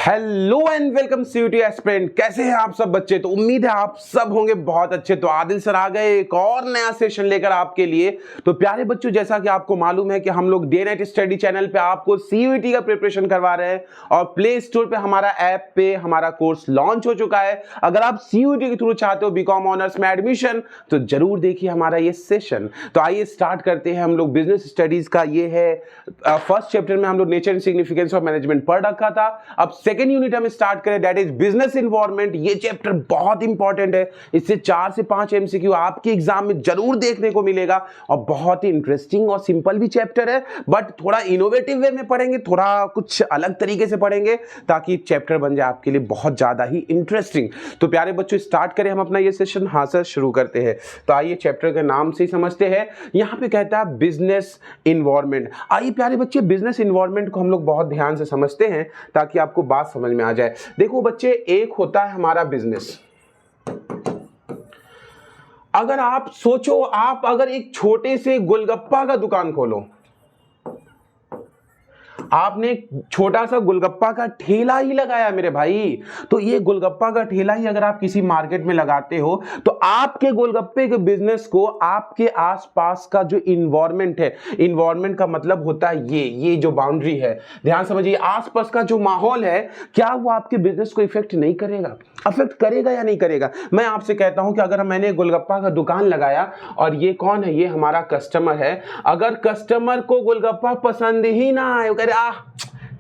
Hello and welcome CUT aspirant. कैसे हैं आप सब बच्चे? तो उम्मीद है आप सब होंगे बहुत अच्छे। तो आदिल सर आ गए एक और नया सेशन लेकर आपके लिए। तो प्यारे बच्चों, जैसा कि आपको मालूम है कि हम लोग डे नाइट स्टडी चैनल पे आपको सीयूटी का प्रिपरेशन करवा रहे हैं और प्ले स्टोर पे हमारा ऐप पे हमारा कोर्स लॉन्च हो चुका है। अगर आप सीयूटी के थ्रू चाहते हो बीकॉम ऑनर्स में एडमिशन तो जरूर देखिए हमारा ये सेशन। तो आइए स्टार्ट करते हैं। हम लोग बिजनेस स्टडीज का ये है फर्स्ट चैप्टर में हम लोग nature and significance of management पढ़ रखा था। अब सेकेंड यूनिट हम स्टार्ट करें, दैट इज बिजनेस इन्वायरमेंट। ये चैप्टर बहुत इंपॉर्टेंट है। इससे 4 से 5 एमसीक्यू आपके एग्जाम में जरूर देखने को मिलेगा और बहुत ही इंटरेस्टिंग और सिंपल भी चैप्टर है, बट थोड़ा इनोवेटिव वे में पढ़ेंगे, थोड़ा कुछ अलग तरीके से पढ़ेंगे ताकि चैप्टर बन जाए आपके लिए बहुत ज्यादा ही इंटरेस्टिंग। तो प्यारे बच्चों, स्टार्ट करें हम अपना ये सेशन। हाँ सर, शुरू करते हैं। तो आइए चैप्टर के नाम से ही समझते हैं। यहां पे कहता है बिजनेस इन्वायरमेंट। आइए प्यारे बच्चे, बिजनेस इन्वायरमेंट को हम लोग बहुत ध्यान से समझते हैं ताकि आपको बात समझ में आ जाए। देखो बच्चे, एक होता है हमारा बिजनेस। अगर आप सोचो, आप अगर एक छोटे से गोलगप्पा का दुकान खोलो, आपने छोटा सा गोलगप्पा का ठेला ही लगाया मेरे भाई, तो ये गोलगप्पा का ठेला ही अगर आप किसी मार्केट में लगाते हो तो आपके गोलगप्पे के बिजनेस को आपके आसपास का जो इन्वायरमेंट है, इन्वायरमेंट का मतलब होता है ये जो बाउंड्री है, ध्यान समझिए, आसपास का जो माहौल है, क्या वो आपके बिजनेस को इफेक्ट नहीं करेगा? अफेक्ट करेगा या नहीं करेगा? मैं आपसे कहता हूं कि अगर मैंने गोलगप्पा का दुकान लगाया और ये कौन है, ये हमारा कस्टमर है, अगर कस्टमर को गोलगप्पा पसंद ही ना आए, कह रहे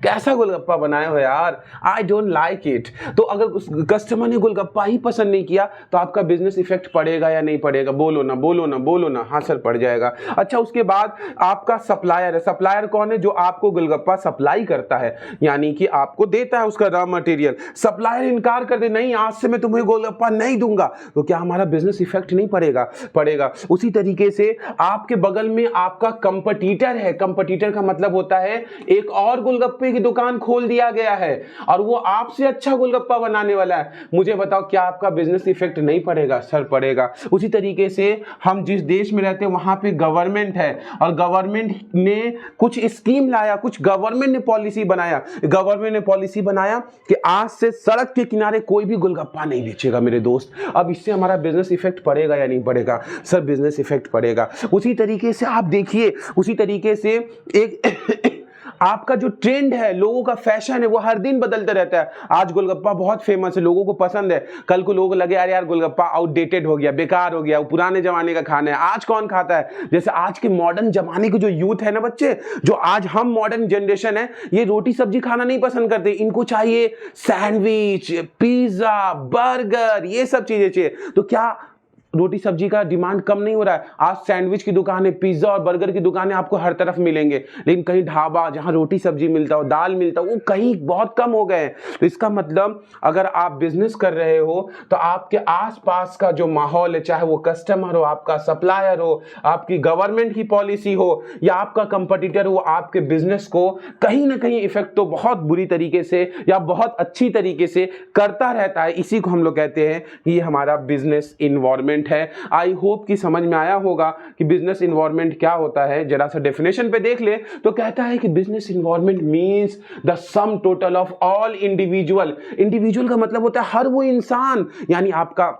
कैसा गोलगप्पा बनाए हो यार, आई डोंट लाइक इट, तो अगर कस्टमर ने गोलगप्पा ही पसंद नहीं किया तो आपका बिजनेस इफेक्ट पड़ेगा या नहीं पड़ेगा? बोलो ना, बोलो ना, बोलो ना। हाँ सर, पड़ जाएगा। अच्छा, उसके बाद आपका सप्लायर है। सप्लायर कौन है? जो आपको गोलगप्पा सप्लाई करता है, यानी कि आपको देता है उसका रॉ मटेरियल। सप्लायर इनकार कर दे, नहीं आज से मैं तुम्हें गोलगप्पा नहीं दूंगा, तो क्या हमारा बिजनेस इफेक्ट नहीं पड़ेगा? पड़ेगा। उसी तरीके से आपके बगल में आपका कंपटीटर है। कंपटीटर का मतलब होता है एक और गोलगप्पे की दुकान खोल दिया गया है और वो आपसे अच्छा गोलगप्पा बनाने वाला है। मुझे बताओ, क्या आपका बिजनेस इफेक्ट नहीं पड़ेगा? सर, पड़ेगा। उसी तरीके से हम जिस देश में रहते हैं वहां पे गवर्नमेंट है और गवर्नमेंट ने कुछ स्कीम लाया, कुछ गवर्नमेंट ने पॉलिसी बनाया। गवर्नमेंट ने पॉलिसी बनाया कि आज से सड़क के किनारे कोई भी गोलगप्पा नहीं बेचेगा मेरे दोस्त। अब इससे हमारा बिजनेस इफेक्ट पड़ेगा या नहीं पड़ेगा? सर, बिजनेस इफेक्ट पड़ेगा। उसी तरीके से आप देखिए, उसी तरीके से एक आपका जो ट्रेंड है, लोगों का फैशन है, वो हर दिन बदलता रहता है। आज गोलगप्पा बहुत फेमस है, लोगों को पसंद है, कल को लोगों को लगे यार गोलगप्पा आउटडेटेड हो गया, बेकार हो गया, वो पुराने जमाने का खाना है, आज कौन खाता है? जैसे आज के मॉडर्न जमाने के जो यूथ है ना बच्चे, जो आज हम मॉडर्न जनरेशन है, ये रोटी सब्जी खाना नहीं पसंद करते, इनको चाहिए सैंडविच, पिज्जा, बर्गर, ये सब चीजें चाहिए। तो क्या रोटी सब्जी का डिमांड कम नहीं हो रहा है? आज सैंडविच की दुकानें, पिज्जा और बर्गर की दुकानें आपको हर तरफ मिलेंगे, लेकिन कहीं ढाबा जहां रोटी सब्जी मिलता हो, दाल मिलता हो, वो कहीं बहुत कम हो गए हैं। तो इसका मतलब अगर आप बिजनेस कर रहे हो तो आपके आसपास का जो माहौल है, चाहे वो कस्टमर हो, आपका सप्लायर हो, आपकी गवर्नमेंट की पॉलिसी हो या आपका कंपटीटर हो, आपके बिजनेस को कहीं ना कहीं इफेक्ट तो बहुत बुरी तरीके से या बहुत अच्छी तरीके से करता रहता है। इसी को हम लोग कहते हैं कि ये हमारा बिजनेस इन्वायरमेंट है। आई होप कि समझ में आया होगा कि बिजनेस इन्वायरमेंट क्या होता है। जरा सा डेफिनेशन पे देख ले तो कहता है कि business environment means the sum total of all individual. Individual का मतलब होता है हर वो इंसान, यानी आपका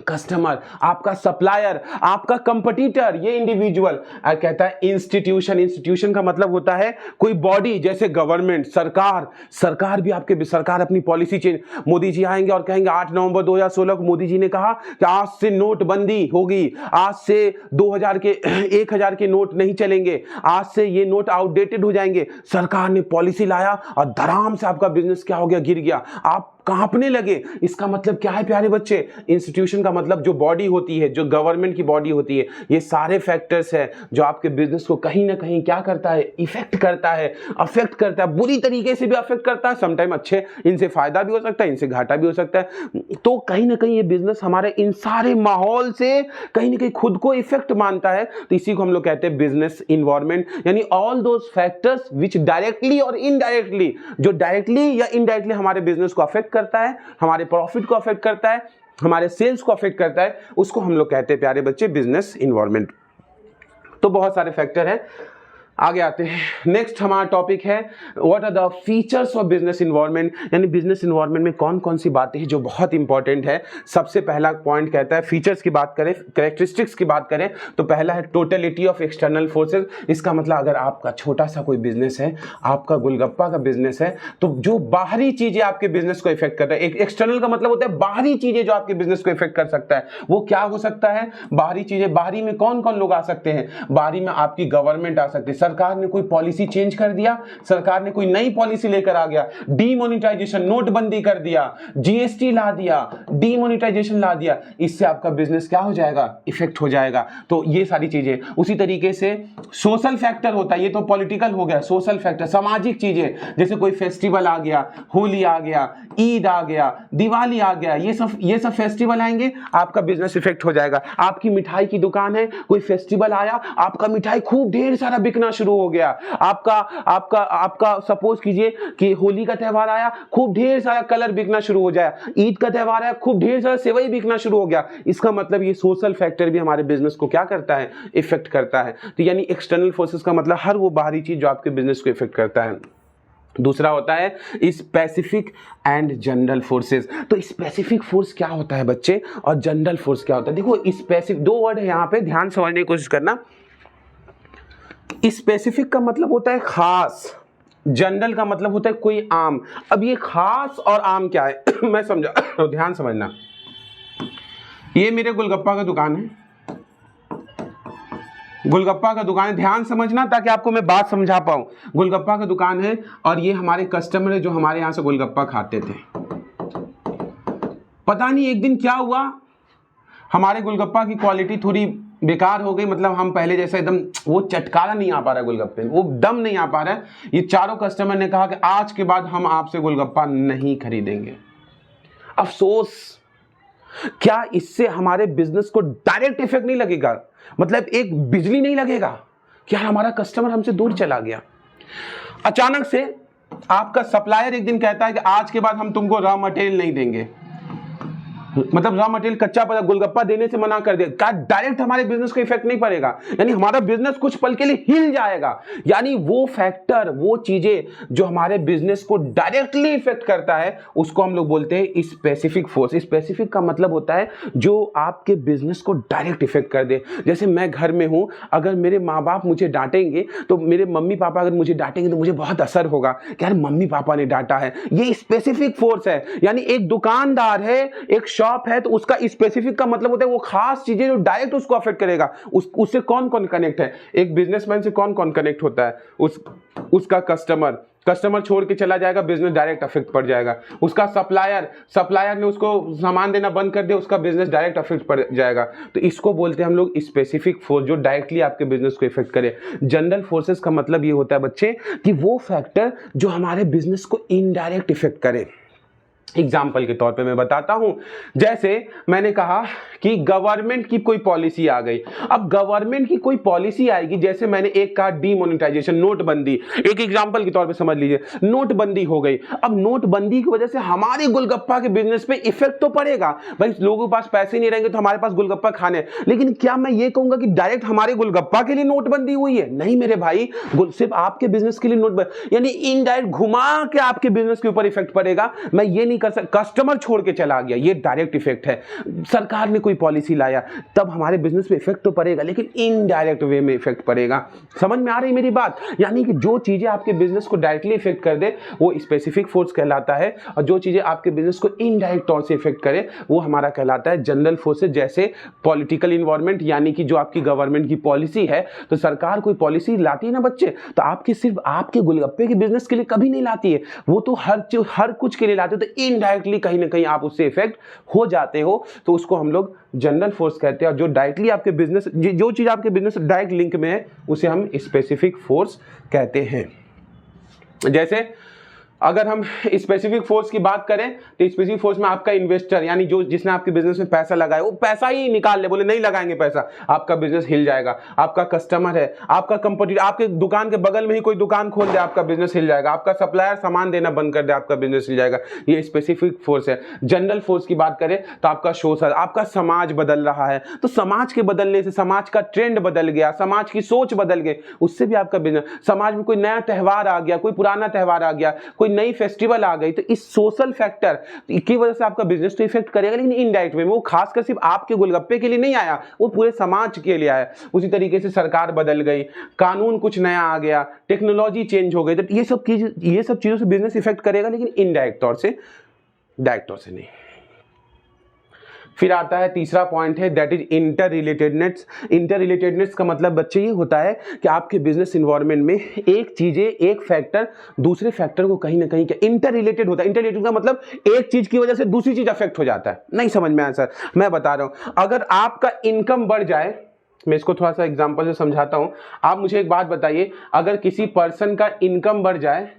कस्टमर, आपका सप्लायर, आपका कंपटीटर, ये इंडिविजुअल। कहता है इंस्टीट्यूशन। इंस्टीट्यूशन का मतलब होता है कोई बॉडी, जैसे गवर्नमेंट, सरकार। सरकार भी आपके, सरकार अपनी पॉलिसी चेंज, मोदी जी आएंगे और कहेंगे 8 नवंबर 2016 को मोदी जी ने कहा कि आज से नोटबंदी होगी, आज से 2000 के 1000 के नोट नहीं चलेंगे, आज से ये नोट आउटडेटेड हो जाएंगे। सरकार ने पॉलिसी लाया और धड़ाम से आपका बिजनेस क्या हो गया? गिर गया, आप कांपने लगे। इसका मतलब क्या है प्यारे बच्चे? इंस्टीट्यूशन का मतलब जो बॉडी होती है, जो गवर्नमेंट की बॉडी होती है, ये सारे फैक्टर्स हैं जो आपके बिजनेस को कहीं ना कहीं क्या करता है? इफेक्ट करता है, अफेक्ट करता है, बुरी तरीके से भी अफेक्ट करता है, समटाइम अच्छे, इनसे फायदा भी हो सकता है, इनसे घाटा भी हो सकता है। तो कहीं ना कहीं ये बिजनेस हमारे इन सारे माहौल से कहीं ना कहीं खुद को इफेक्ट मानता है। तो इसी को हम लोग कहते हैं बिजनेस इन्वायरमेंट, यानी all those factors which directly और इनडायरेक्टली, जो डायरेक्टली या इनडायरेक्टली हमारे बिजनेस को अफेक्ट करता है, हमारे प्रॉफिट को अफेक्ट करता है, हमारे सेल्स को अफेक्ट करता है, उसको हम लोग कहते हैं प्यारे बच्चे बिजनेस इन्वायरमेंट। तो बहुत सारे फैक्टर हैं। आगे आते हैं। नेक्स्ट हमारा टॉपिक है what are the features of business environment, यानी बिजनेस इन्वायरमेंट में कौन कौन सी बातें हैं जो बहुत इंपॉर्टेंट है। सबसे पहला पॉइंट कहता है, फीचर्स की बात करें, कैरेक्टरिस्टिक्स की बात करें तो पहला है टोटलिटी ऑफ एक्सटर्नल फोर्सेस। इसका मतलब अगर आपका छोटा सा कोई बिजनेस है, आपका गोलगप्पा का बिजनेस है, तो जो बाहरी चीजें आपके बिजनेस को इफेक्ट कर रहा है, एक्सटर्नल का मतलब होता है बाहरी चीजें जो आपके बिजनेस को इफेक्ट कर सकता है, वो क्या हो सकता है? बाहरी चीजें। बाहरी में कौन कौन लोग आ सकते हैं? बाहरी में आपकी गवर्नमेंट आ सकती है, सरकार ने कोई पॉलिसी चेंज कर दिया, सरकार ने कोई नई पॉलिसी लेकर आ गया, डीमोनेटाइजेशन, नोटबंदी कर दिया, जीएसटी ला दिया, डीमोनेटाइजेशन ला दिया, इससे आपका बिजनेस क्या हो जाएगा? इफेक्ट हो जाएगा। तो ये सारी चीजें। उसी तरीके से सोशल फैक्टर होता है, ये तो पॉलिटिकल हो गया, सोशल फैक्टर सामाजिक चीजें, जैसे कोई फेस्टिवल आ गया, होली आ गया, ईद आ गया, दिवाली आ गया, ये सब फेस्टिवल आएंगे, आपका बिजनेस इफेक्ट हो जाएगा। आपकी मिठाई की दुकान है, कोई फेस्टिवल आया, आपका मिठाई खूब ढेर सारा बिकना शुरू हो गया। आपका सपोज कीजिए कि होली का त्यौहार आया, खूब ढेर सारा कलर बिकना शुरू हो जाए, ईद का त्यौहार आया, खूब ढेर सारा सेवई बिकना शुरू हो गया। इसका मतलब ये सोशल फैक्टर भी हमारे बिजनेस को क्या करता है? इफेक्ट करता है। तो यानी एक्सटर्नल फोर्सेस का मतलब हर वो बाहरी चीज जो आपके बिजनेस को इफेक्ट करता है। दूसरा होता है स्पेसिफिक एंड जनरल फोर्सेस। तो स्पेसिफिक फोर्स क्या होता है बच्चे, और जनरल फोर्स क्या होता है? देखो स्पेसिफिक, दो वर्ड है यहाँ पे, ध्यान समझने की कोशिश करना। स्पेसिफिक का मतलब होता है खास, जनरल का मतलब होता है कोई आम। अब ये खास और आम क्या है मैं समझा, तो ध्यान समझना। ये मेरे गोलगप्पा का दुकान है, गोलगप्पा का दुकान है, ध्यान समझना ताकि आपको मैं बात समझा पाऊं। गोलगप्पा का दुकान है और ये हमारे कस्टमर है जो हमारे यहां से गोलगप्पा खाते थे। पता नहीं एक दिन क्या हुआ, हमारे गोलगप्पा की क्वालिटी थोड़ी बेकार हो गई, मतलब हम पहले जैसा एकदम वो चटकारा नहीं आ पा रहा है गोलगप्पे में, वो दम नहीं आ पा रहा है। ये चारों कस्टमर ने कहा कि आज के बाद हम आपसे गोलगप्पा नहीं खरीदेंगे। अफसोस, क्या इससे हमारे बिजनेस को डायरेक्ट इफेक्ट नहीं लगेगा? मतलब एक बिजली नहीं लगेगा क्या हमारा कस्टमर हमसे दूर चला गया? अचानक से आपका सप्लायर एक दिन कहता है कि आज के बाद हम तुमको रॉ मटेरियल नहीं देंगे, मतलब रॉ मटेरियल कच्चा पड़ा गोलगप्पा देने से मना कर दे। क्या डायरेक्ट हमारे बिजनेस को इफेक्ट नहीं पड़ेगा? यानी हमारा बिजनेस कुछ पल के लिए हिल जाएगा। यानी वो फैक्टर, वो चीजें जो हमारे बिजनेस को डायरेक्टली इफेक्ट करता है, उसको हम लोग बोलते हैं स्पेसिफिक फोर्स। स्पेसिफिक का मतलब होता है जो आपके बिजनेस को डायरेक्ट इफेक्ट कर दे। जैसे मैं घर में हूं, अगर मेरे माँ बाप मुझे डांटेंगे, तो मेरे मम्मी पापा अगर मुझे डांटेंगे तो मुझे बहुत असर होगा कि यार मम्मी पापा ने डांटा है। ये स्पेसिफिक फोर्स है। यानी एक दुकानदार है, एक शॉप है, तो उसका स्पेसिफिक का मतलब होता है वो खास चीजें जो डायरेक्ट उसको अफेक्ट करेगा। उससे कौन कौन कनेक्ट है? एक बिजनेसमैन से कौन कौन कनेक्ट होता है? उसका कस्टमर छोड़ के चला जाएगा, बिजनेस डायरेक्ट अफेक्ट पड़ जाएगा। उसका सप्लायर ने उसको सामान देना बंद कर दिया, उसका बिजनेस डायरेक्ट अफेक्ट पड़ जाएगा। तो इसको बोलते हैं हम लोग स्पेसिफिक फोर्स, जो डायरेक्टली आपके बिजनेस को इफेक्ट करे। जनरल फोर्सेस का मतलब ये होता है बच्चे कि वो फैक्टर जो हमारे बिजनेस को इनडायरेक्ट इफेक्ट करे। एग्जाम्पल के तौर पे मैं बताता हूं, जैसे मैंने कहा कि गवर्नमेंट की कोई पॉलिसी आ गई। अब गवर्नमेंट की कोई पॉलिसी आएगी, जैसे मैंने एक कहा डीमोनेटाइजेशन, नोटबंदी। एक एग्जाम्पल के तौर पे समझ लीजिए, नोटबंदी हो गई। अब नोटबंदी की वजह से हमारे गोलगप्पा के बिजनेस पे इफेक्ट तो पड़ेगा। भाई लोगों के पास पैसे नहीं रहेंगे तो हमारे पास गोलगप्पा खाने, लेकिन क्या मैं ये कहूंगा कि डायरेक्ट हमारे गोलगप्पा के लिए नोटबंदी हुई है? नहीं मेरे भाई, सिर्फ आपके बिजनेस के लिए नोटबंदी, यानी इनडायरेक्ट घुमा के आपके बिजनेस के ऊपर इफेक्ट पड़ेगा। मैं ये नहीं कर सकता, कस्टमर छोड़ के चला गया, ये डायरेक्ट इफेक्ट है। सरकार ने कोई पॉलिसी लाया, तब हमारे बिजनेस पे इफेक्ट तो पड़ेगा, लेकिन इनडायरेक्ट वे में इफेक्ट पड़ेगा। समझ में आ रही मेरी बात? यानी कि जो चीजें आपके बिजनेस को डायरेक्टली इफेक्ट कर दे वो स्पेसिफिक फोर्स कहलाता है, और जो चीजें आपके बिजनेस को इनडायरेक्ट तौर से इफेक्ट करे वो हमारा कहलाता है जनरल फोर्सेस। जैसे पॉलिटिकल इन्वायरमेंट, यानी कि जो आपकी गवर्नमेंट की पॉलिसी है, तो सरकार कोई पॉलिसी लाती है ना बच्चे, तो आपकी सिर्फ आपके गोलगप्पे के बिजनेस के लिए कभी नहीं लाती है, वो तो हर कुछ के लिए लाते है। तो इनडायरेक्टली कहीं ना कहीं आप उससे इफेक्ट हो जाते हो, तो उसको हम लोग जनरल फोर्स कहते हैं। और जो डायरेक्टली आपके बिजनेस, जो चीज आपके बिजनेस डायरेक्ट लिंक में है, उसे हम स्पेसिफिक फोर्स कहते हैं। जैसे अगर हम स्पेसिफिक फोर्स की बात करें तो स्पेसिफिक फोर्स में आपका इन्वेस्टर यानी जो जिसने आपके बिजनेस में पैसा लगाया वो पैसा ही निकाल ले, बोले नहीं लगाएंगे पैसा, आपका बिजनेस हिल जाएगा। आपका कस्टमर है, आपका कंपटीटर आपके दुकान के बगल में ही कोई दुकान खोल दे, आपका बिजनेस हिल जाएगा। आपका सप्लायर सामान देना बंद कर दे, आपका बिजनेस हिल जाएगा। ये स्पेसिफिक फोर्स है। जनरल फोर्स की बात करें तो आपका सोशल, आपका समाज बदल रहा है, तो समाज के बदलने से समाज का ट्रेंड बदल गया, समाज की सोच बदल गई, उससे भी आपका बिजनेस, समाज में कोई नया त्योहार आ गया, कोई पुराना त्योहार आ गया, कोई नई फेस्टिवल आ गई, तो इस सोशल फैक्टर की वजह से आपका बिजनेस तो इफेक्ट करेगा, लेकिन इनडायरेक्ट वे में। वो खासकर सिर्फ आपके गोलगप्पे के लिए नहीं आया, वो पूरे समाज के लिए आया। उसी तरीके से सरकार बदल गई, कानून कुछ नया आ गया, टेक्नोलॉजी चेंज हो गई, तो ये सब चीजों से बिजनेस इफेक्ट करेगा, लेकिन इनडायरेक्ट तौर से, डायरेक्ट तौर से नहीं। फिर आता है तीसरा पॉइंट है, that is inter relatedness. Inter relatedness का मतलब बच्चे ये होता है कि आपके बिजनेस इन्वायरमेंट में एक चीजें, एक फैक्टर दूसरे फैक्टर को कहीं ना कहीं क्या इंटर रिलेटेड होता है। इंटर रिलेटेड का मतलब एक चीज की वजह से दूसरी चीज अफेक्ट हो जाता है। नहीं समझ में आया सर? मैं बता रहा हूं, अगर आपका इनकम बढ़ जाए, मैं इसको थोड़ा सा एग्जांपल से समझाता हूं। आप मुझे एक बात बताइए, अगर किसी पर्सन का इनकम बढ़ जाए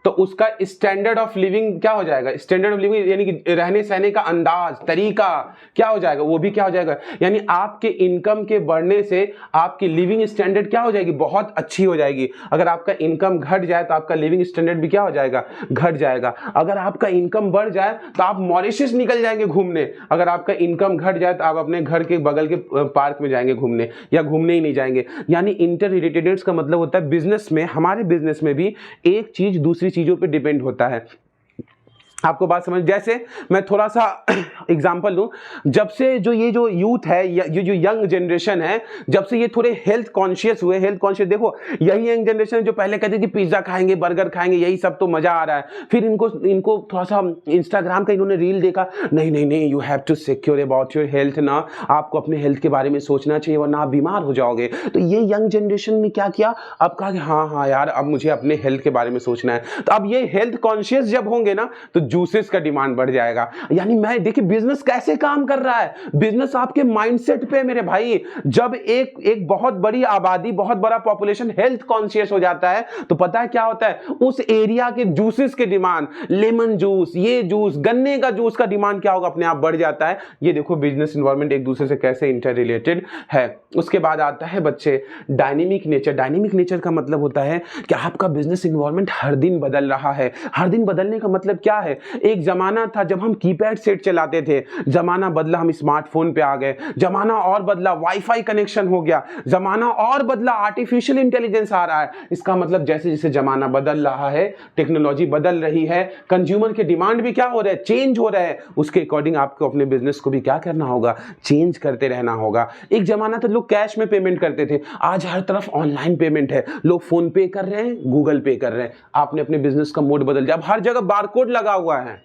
तो उसका स्टैंडर्ड ऑफ लिविंग क्या हो जाएगा? स्टैंडर्ड ऑफ लिविंग यानी कि रहने सहने का अंदाज, तरीका क्या हो जाएगा? वो भी क्या हो जाएगा? यानी आपके इनकम के बढ़ने से आपकी लिविंग स्टैंडर्ड क्या हो जाएगी? बहुत अच्छी हो जाएगी। अगर आपका इनकम घट जाए तो आपका लिविंग स्टैंडर्ड भी क्या हो जाएगा? घट जाएगा। अगर आपका इनकम बढ़ जाए तो आप मॉरिशस निकल जाएंगे घूमने। अगर आपका इनकम घट जाए तो आप अपने घर के बगल के पार्क में जाएंगे घूमने, या घूमने ही नहीं जाएंगे। यानी इंटर रिलेटेडनेस का मतलब होता है बिजनेस में, हमारे बिजनेस में भी एक चीज दूसरी चीजों पे डिपेंड होता है। आपको बात समझ, जैसे मैं थोड़ा सा एग्जांपल दूं, जब से ये जो यूथ है, ये जो यंग जनरेशन है, जब से ये थोड़े हेल्थ कॉन्शियस हुए, हेल्थ कॉन्शियस, देखो यही यंग जनरेशन जो पहले कहते कि पिज्जा खाएंगे, बर्गर खाएंगे, यही सब तो मजा आ रहा है, फिर इनको थोड़ा सा इंस्टाग्राम का इन्होंने रील देखा, नहीं you have to secure about your health ना, आपको अपने हेल्थ के बारे में सोचना चाहिए वरना आप बीमार हो जाओगे। तो ये यंग जनरेशन ने क्या किया, अब कहा कि हाँ यार अब मुझे अपने हेल्थ के बारे में सोचना है। तो अब ये हेल्थ कॉन्शियस जब होंगे ना तो जूसेस का डिमांड बढ़ जाएगा। यानी मैं देखिए बिजनेस कैसे काम कर रहा है, बिजनेस आपके माइंडसेट पे मेरे भाई। जब एक बहुत बड़ी आबादी, बहुत बड़ा पॉपुलेशन हेल्थ कॉन्शियस हो जाता है तो पता है क्या होता है, उस एरिया के जूसेस के डिमांड, लेमन जूस, ये जूस, गन्ने का जूस का डिमांड क्या होगा, अपने आप बढ़ जाता है। ये देखो बिजनेस इन्वायरमेंट एक दूसरे से कैसे इंटर रिलेटेड है। उसके बाद आता है बच्चे डायनेमिक नेचर। डायनेमिक नेचर का मतलब होता है कि आपका बिजनेस इन्वायरमेंट हर दिन बदल रहा है। हर दिन बदलने का मतलब क्या है, एक जमाना था जब हम कीपैड सेट चलाते थे, जमाना बदला हम स्मार्टफोन पे आ गए, जमाना और बदला वाईफाई कनेक्शन हो गया, जमाना और बदला आर्टिफिशियल इंटेलिजेंस आ रहा है। इसका मतलब जैसे जैसे जमाना बदल रहा है, टेक्नोलॉजी बदल रही है, कंज्यूमर के डिमांड भी क्या हो रहे हैं, चेंज हो रहे हैं, उसके अकॉर्डिंग आपको अपने बिजनेस को भी क्या करना होगा, चेंज करते रहना होगा। एक जमाना था लोग कैश में पेमेंट करते थे, आज हर तरफ ऑनलाइन पेमेंट है, लोग फोन पे कर रहे हैं, गूगल पे कर रहे हैं। आपने अपने बिजनेस का मोड बदल दिया, अब हर जगह बारकोड लगा हुआ है।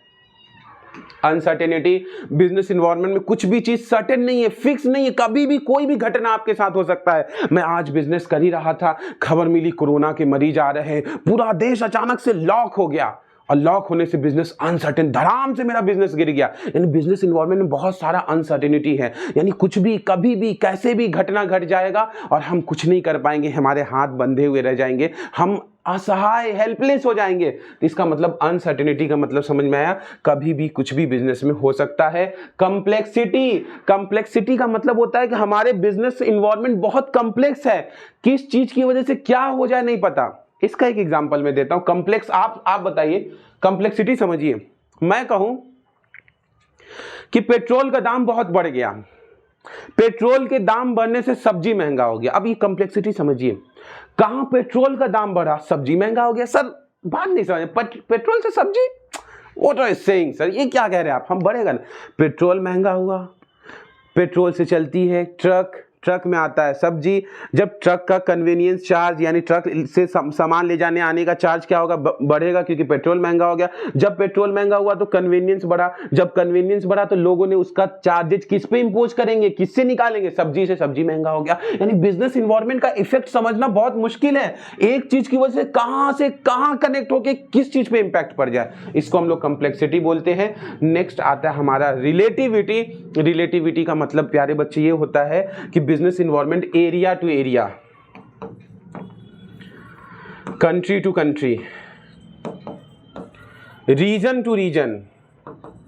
अनसर्टेनिटी, बिजनेस इन्वायरमेंट में कुछ भी चीज सर्टेन नहीं है, फिक्स नहीं है, कभी भी कोई भी घटना आपके साथ हो सकता है। मैं आज बिजनेस कर ही रहा था, खबर मिली कोरोना के मरीज आ रहे हैं, पूरा देश अचानक से लॉक हो गया, और लॉक होने से बिजनेस अनसर्टेन, धड़ाम से मेरा बिजनेस गिर गया। यानी बिजनेस इन्वायरमेंट में बहुत सारा अनसर्टेनिटी है, यानी कुछ भी कभी भी कैसे भी घटना घट जाएगा और हम कुछ नहीं कर पाएंगे, हमारे हाथ बंधे हुए रह जाएंगे, हम असहाय, हेल्पलेस हो जाएंगे। तो इसका मतलब अनसर्टेनिटी का मतलब समझ में आया, कभी भी कुछ भी बिजनेस में हो सकता है। कंप्लेक्सिटी का मतलब होता है कि हमारे बिजनेस इन्वायरमेंट बहुत कॉम्प्लेक्स है, किस चीज की वजह से क्या हो जाए नहीं पता। इसका एक एग्जांपल मैं देता हूं, कॉम्प्लेक्स, आप बताइए, कॉम्प्लेक्सिटी समझिए। मैं कहूं कि पेट्रोल का दाम बहुत बढ़ गया, पेट्रोल के दाम बढ़ने से सब्जी महंगा हो गया। अब ये कॉम्प्लेक्सिटी समझिए, कहां पेट्रोल का दाम बढ़ा, सब्जी महंगा हो गया। सर बात नहीं समझ, पेट्रोल से सब्जी, what are you saying sir, ये क्या कह रहे हैं आप, हम बढ़ेगा ना। पेट्रोल महंगा हुआ, पेट्रोल से चलती है ट्रक, ट्रक में आता है सब्जी, जब ट्रक का कन्वीनियंस चार्ज यानी ट्रक से सामान ले जाने आने का चार्ज क्या होगा, बढ़ेगा, क्योंकि पेट्रोल महंगा हो गया। जब पेट्रोल महंगा हुआ तो कन्वीनियंस बढ़ा, जब कन्वीनियंस बढ़ा तो लोगों ने उसका चार्जेज किस पे इंपोज करेंगे, किससे निकालेंगे, सब्जी से, सब्जी महंगा हो गया। यानी बिजनेस इन्वायरमेंट का इफेक्ट समझना बहुत मुश्किल है, एक चीज की वजह से कहां कनेक्ट होकर किस चीज पे इंपैक्ट पड़ जाए, इसको हम लोग कॉम्प्लेक्सिटी बोलते हैं। नेक्स्ट आता है हमारा रिलेटिविटी। रिलेटिविटी का मतलब प्यारे बच्चे ये होता है कि business environment area to area, country to country, region to region,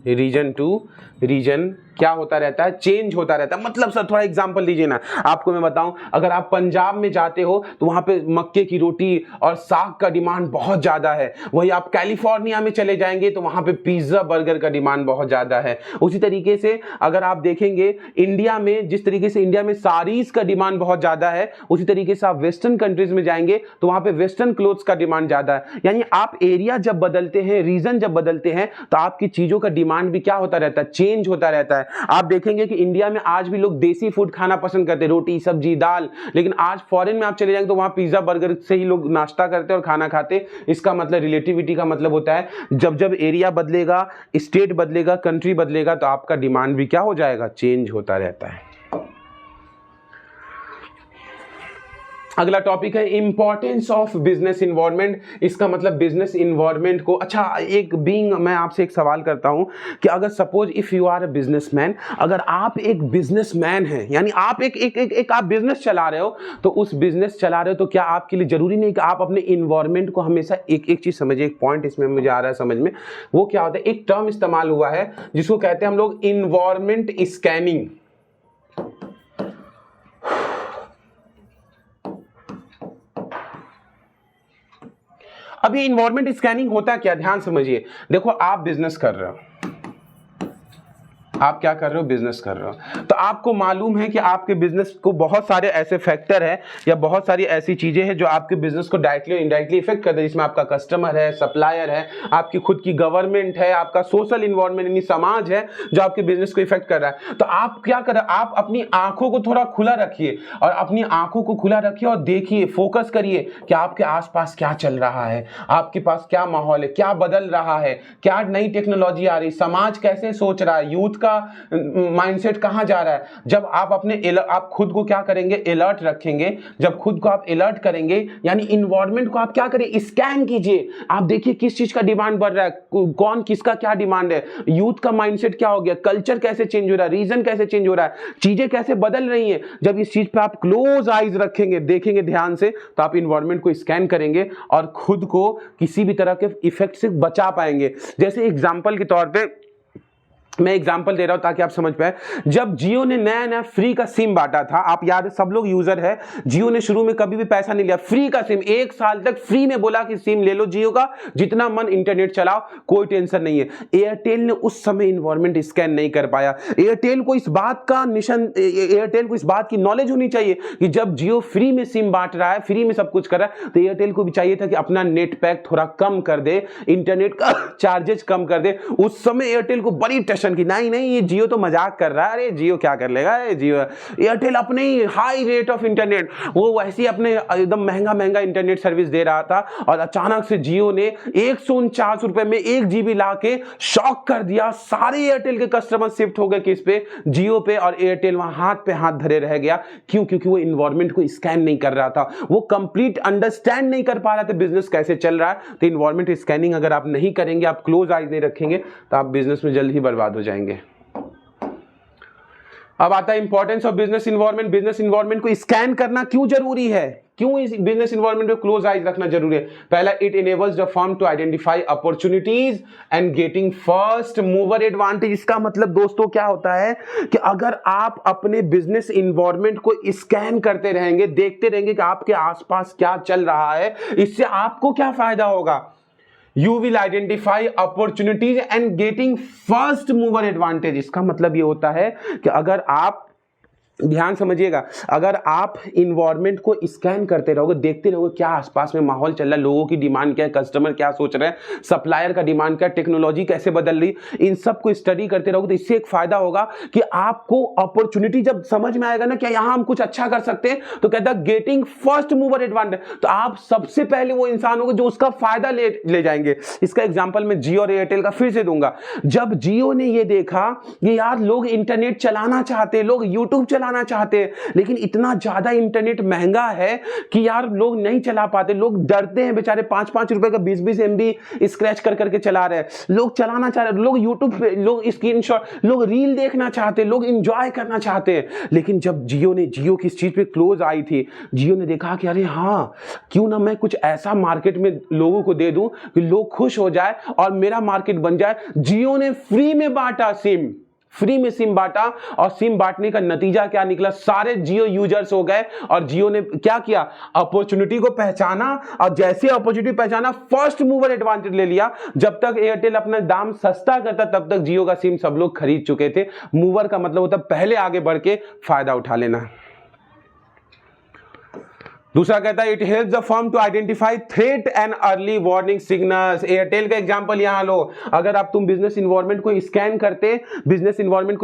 region to region क्या होता रहता है, चेंज होता रहता है। मतलब सर थोड़ा एग्जांपल दीजिए ना। आपको मैं बताऊं, अगर आप पंजाब में जाते हो तो वहां पे मक्के की रोटी और साग का डिमांड बहुत ज्यादा है। वही आप कैलिफोर्निया में चले जाएंगे तो वहां पे पिज्जा बर्गर का डिमांड बहुत ज्यादा है। उसी तरीके से अगर आप देखेंगे इंडिया में, जिस तरीके से इंडिया में साड़ीज का डिमांड बहुत ज्यादा है, उसी तरीके से आप वेस्टर्न कंट्रीज में जाएंगे तो वहां पे वेस्टर्न क्लोथ्स का डिमांड ज्यादा है। यानी आप एरिया जब बदलते हैं, रीजन जब बदलते हैं, तो आपकी चीजों का डिमांड भी क्या होता रहता है, चेंज होता रहता है। आप देखेंगे कि इंडिया में आज भी लोग देसी फूड खाना पसंद करते हैं, रोटी सब्जी दाल, लेकिन आज फॉरेन में आप चले जाएंगे तो वहां पिज्जा बर्गर से ही लोग नाश्ता करते हैं और खाना खाते हैं। इसका मतलब रिलेटिविटी का मतलब होता है जब जब एरिया बदलेगा, स्टेट बदलेगा, कंट्री बदलेगा, तो आपका डिमांड भी क्या हो जाएगा, चेंज होता रहता है। अगला टॉपिक है इंपॉर्टेंस ऑफ बिजनेस इन्वायरमेंट। इसका मतलब बिजनेस इन्वायरमेंट को, अच्छा एक बीइंग, मैं आपसे एक सवाल करता हूं कि अगर suppose if you are a businessman, अगर आप एक बिजनेसमैन हैं, यानी आप एक आप बिजनेस चला रहे हो, तो उस बिजनेस चला रहे हो तो क्या आपके लिए जरूरी नहीं कि आप अपने इन्वायरमेंट को हमेशा, एक चीज समझिए, एक पॉइंट इसमें मुझे आ रहा है समझ में, वो क्या होता है, एक टर्म इस्तेमाल हुआ है जिसको कहते हैं हम लोग इन्वायरमेंट स्कैनिंग। अभी इन्वायरमेंट स्कैनिंग होता क्या, ध्यान समझिए। देखो आप बिजनेस कर रहे हो, आप क्या कर रहे हो, बिजनेस कर रहे हो, तो आपको मालूम है कि आपके बिजनेस को बहुत सारे ऐसे फैक्टर है या बहुत सारी ऐसी चीजें हैं जो आपके बिजनेस को डायरेक्टली और इनडायरेक्टली इफेक्ट करते हैं, जिसमें आपका कस्टमर है, सप्लायर है, आपकी खुद की गवर्नमेंट है, आपका सोशल इन्वायरमेंट यानी समाज है जो आपके बिजनेस को इफेक्ट कर रहा है। तो आप क्या कर रहे हैं, आप अपनी आंखों को थोड़ा खुला रखिए, और अपनी आंखों को खुला रखिए और देखिए, फोकस करिए कि आपके आसपास क्या चल रहा है, आपके पास क्या माहौल है, क्या बदल रहा है, क्या नई टेक्नोलॉजी आ रही, समाज कैसे सोच रहा है, यूथ का माइंडसेट कहां जा रहा है। जब आप आप खुद को क्या करेंगे, अलर्ट रखेंगे। जब खुद को आप अलर्ट करेंगे, यानी इन्वायरमेंट को आप क्या करें, स्कैन कीजिए। आप देखिए किस चीज का डिमांड बढ़ रहा है, कौन किसका क्या डिमांड है, यूथ का माइंडसेट क्या हो गया, कल्चर कैसे चेंज हो रहा है, रीजन कैसे चेंज हो रहा है, चीजें कैसे बदल रही हैं। जब इस चीज पे आप क्लोज आइज रखेंगे, देखेंगे ध्यान से, तो आप इन्वायरमेंट को स्कैन करेंगे और खुद को किसी भी तरह के इफेक्ट से बचा पाएंगे। जैसे एग्जांपल के तौर पे मैं एग्जांपल दे रहा हूं ताकि आप समझ पाए। जब जियो ने नया नया फ्री का सिम बांटा था, आप याद है, सब लोग यूजर है, जियो ने शुरू में कभी भी पैसा नहीं लिया, फ्री का सिम, 1 साल तक फ्री में बोला कि सिम ले लो जियो का, जितना मन इंटरनेट चलाओ, कोई टेंशन नहीं है। एयरटेल ने उस समय इन्वायरमेंट स्कैन नहीं कर पाया। एयरटेल को इस बात की नॉलेज होनी चाहिए कि जब जियो फ्री में सिम बांट रहा है, फ्री में सब कुछ कर रहा है, तो एयरटेल को भी चाहिए था कि अपना नेट पैक थोड़ा कम कर दे, इंटरनेट का चार्जेस कम कर दे। उस समय एयरटेल को बड़ी कि नहीं ये जियो तो मजाक कर रहा है, अरे जियो क्या कर लेगा, जियो, एयरटेल अपने ही हाई रेट ऑफ इंटरनेट, वो वैसे ही अपने एकदम महंगा इंटरनेट सर्विस दे रहा था, और अचानक से जियो ने 149 रुपए में 1 GB ला के शॉक कर दिया। सारे एयरटेल के कस्टमर शिफ्ट हो गए किस पे, जियो पे, और एयरटेल वहां हाथ पे हाथ धरे रह गया। क्यों? क्योंकि वो इन्वायरमेंट को स्कैन नहीं कर रहा था, वो कंप्लीट अंडरस्टैंड नहीं कर पा रहा था बिजनेस कैसे चल रहा है। तो इन्वायरमेंट स्कैनिंग अगर आप नहीं करेंगे, आप क्लोज आइज नहीं रखेंगे, तो आप बिजनेस में जल्द ही बर्बाद हो जाएंगे। अब आता है importance of business environment. Business environment को स्कैन करना क्यों जरूरी है, क्यों इस बिजनेस इन्वायरमेंट को क्लोज आइज रखना जरूरी है। पहला, it enables the firm to identify opportunities and getting first mover advantage. इसका मतलब दोस्तों क्या होता है कि अगर आप अपने बिजनेस इन्वायरमेंट को स्कैन करते रहेंगे, देखते रहेंगे कि आपके आसपास क्या चल रहा है, इससे आपको क्या फायदा होगा। You will identify opportunities and getting first mover advantage। इसका मतलब ये होता है कि अगर आप, ध्यान समझिएगा, अगर आप इन्वायरमेंट को स्कैन करते रहोगे, देखते रहोगे क्या आसपास में माहौल चल रहा है, लोगों की डिमांड क्या है, कस्टमर क्या सोच रहे हैं, सप्लायर का डिमांड क्या, टेक्नोलॉजी कैसे बदल रही, इन सब को स्टडी करते रहोगे, तो इससे एक फायदा होगा कि आपको अपॉर्चुनिटी जब समझ में आएगा ना कि यहां हम कुछ अच्छा कर सकते हैं, तो कहता है गेटिंग फर्स्ट मूवर एडवांटेज, तो आप सबसे पहले वो इंसान होंगे जो उसका फायदा ले जाएंगे। इसका एग्जाम्पल मैं जियो और एयरटेल का फिर से दूंगा। जब जियो ने ये देखा कि यार लोग इंटरनेट चलाना चाहते हैं, लोग यूट्यूब चलाना चाहते हैं, लेकिन इतना ज्यादा इंटरनेट महंगा है कि यार लोग नहीं चला पाते, लोग डरते हैं बेचारे, 5-5 रुपए का 20-20 MB स्क्रैच कर करके चला रहे हैं, लोग चलाना चाह रहे हैं, लोग यूट्यूब पे लोग स्क्रीनशॉट, लोग रील देखना चाहते हैं, लोग एंजॉय करना चाहते हैं। लेकिन जब जियो किस चीज पे क्लोज आई थी, जियो ने देखा कि अरे हाँ, क्यों ना मैं कुछ ऐसा मार्केट में लोगों को दे दूं कि लोग खुश हो जाए और मेरा मार्केट बन जाए। जियो ने फ्री में बांटा सिम, फ्री में सिम बांटा, और सिम बांटने का नतीजा क्या निकला, सारे जियो यूजर्स हो गए। और जियो ने क्या किया, अपॉर्चुनिटी को पहचाना, और जैसे अपॉर्चुनिटी पहचाना फर्स्ट मूवर एडवांटेज ले लिया। जब तक एयरटेल अपना दाम सस्ता करता तब तक जियो का सिम सब लोग खरीद चुके थे। मूवर का मतलब होता पहले आगे बढ़ के फायदा उठा लेना। दूसरा कहता है it helps the firm to identify threat and early warning signals. Airtel का एग्जांपल यहां लो, अगर आप तुम बिजनेस इन्वायरमेंट को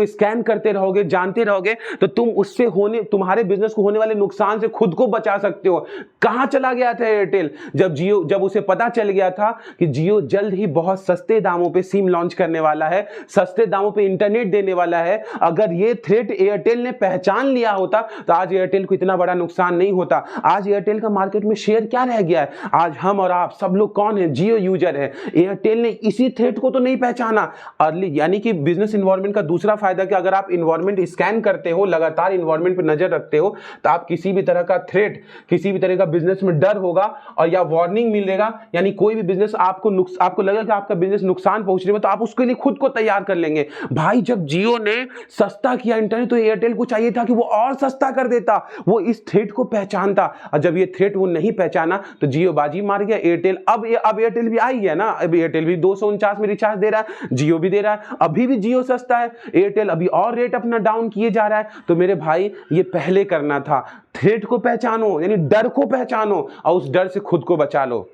स्कैन करते रहोगे, जानते रहोगे, तो तुम उससे तुम्हारे बिजनेस को होने वाले नुकसान से खुद को बचा सकते हो। कहां चला गया था एयरटेल, जब उसे पता चल गया था कि जियो जल्द ही बहुत सस्ते दामों पर सिम लॉन्च करने वाला है, सस्ते दामों पर इंटरनेट देने वाला है। अगर ये थ्रेट एयरटेल ने पहचान लिया होता तो आज एयरटेल को इतना बड़ा नुकसान नहीं होता। आज एयरटेल का मार्केट में शेयर क्या रह गया है, आज हम और आप सब लोग कौन है, जियो यूजर है। एयरटेल ने इसी थ्रेट को तो नहीं पहचाना अर्ली। यानी कि बिजनेस इन्वायरमेंट का दूसरा फायदा कि अगर आप इन्वायरमेंट स्कैन करते हो, लगातार इन्वायरमेंट पर नजर रखते हो, तो आप किसी भी तरह का थ्रेट, किसी भी तरह का बिजनेस में डर होगा और या वार्निंग मिलेगा, यानी कोई भी बिजनेस आपको लगेगा कि आपका बिजनेस नुकसान पहुंचने में, तो आप उसके लिए खुद को तैयार कर लेंगे। भाई जब जियो ने सस्ता किया इंटरनेट, तो एयरटेल को चाहिए था कि वो और सस्ता कर देता, वो इस थ्रेट को पहचानता। और जब ये थ्रेट वो नहीं पहचाना तो जियो बाजी मार गया। एयरटेल अब एयरटेल भी आई है ना, अब एयरटेल भी 249 में रिचार्ज दे रहा है, जियो भी दे रहा है, अभी भी जियो सस्ता है, एयरटेल अभी और रेट अपना डाउन किए जा रहा है। तो मेरे भाई ये पहले करना था, थ्रेट को पहचानो, यानी डर को पहचानो और उस डर से खुद को बचा लो।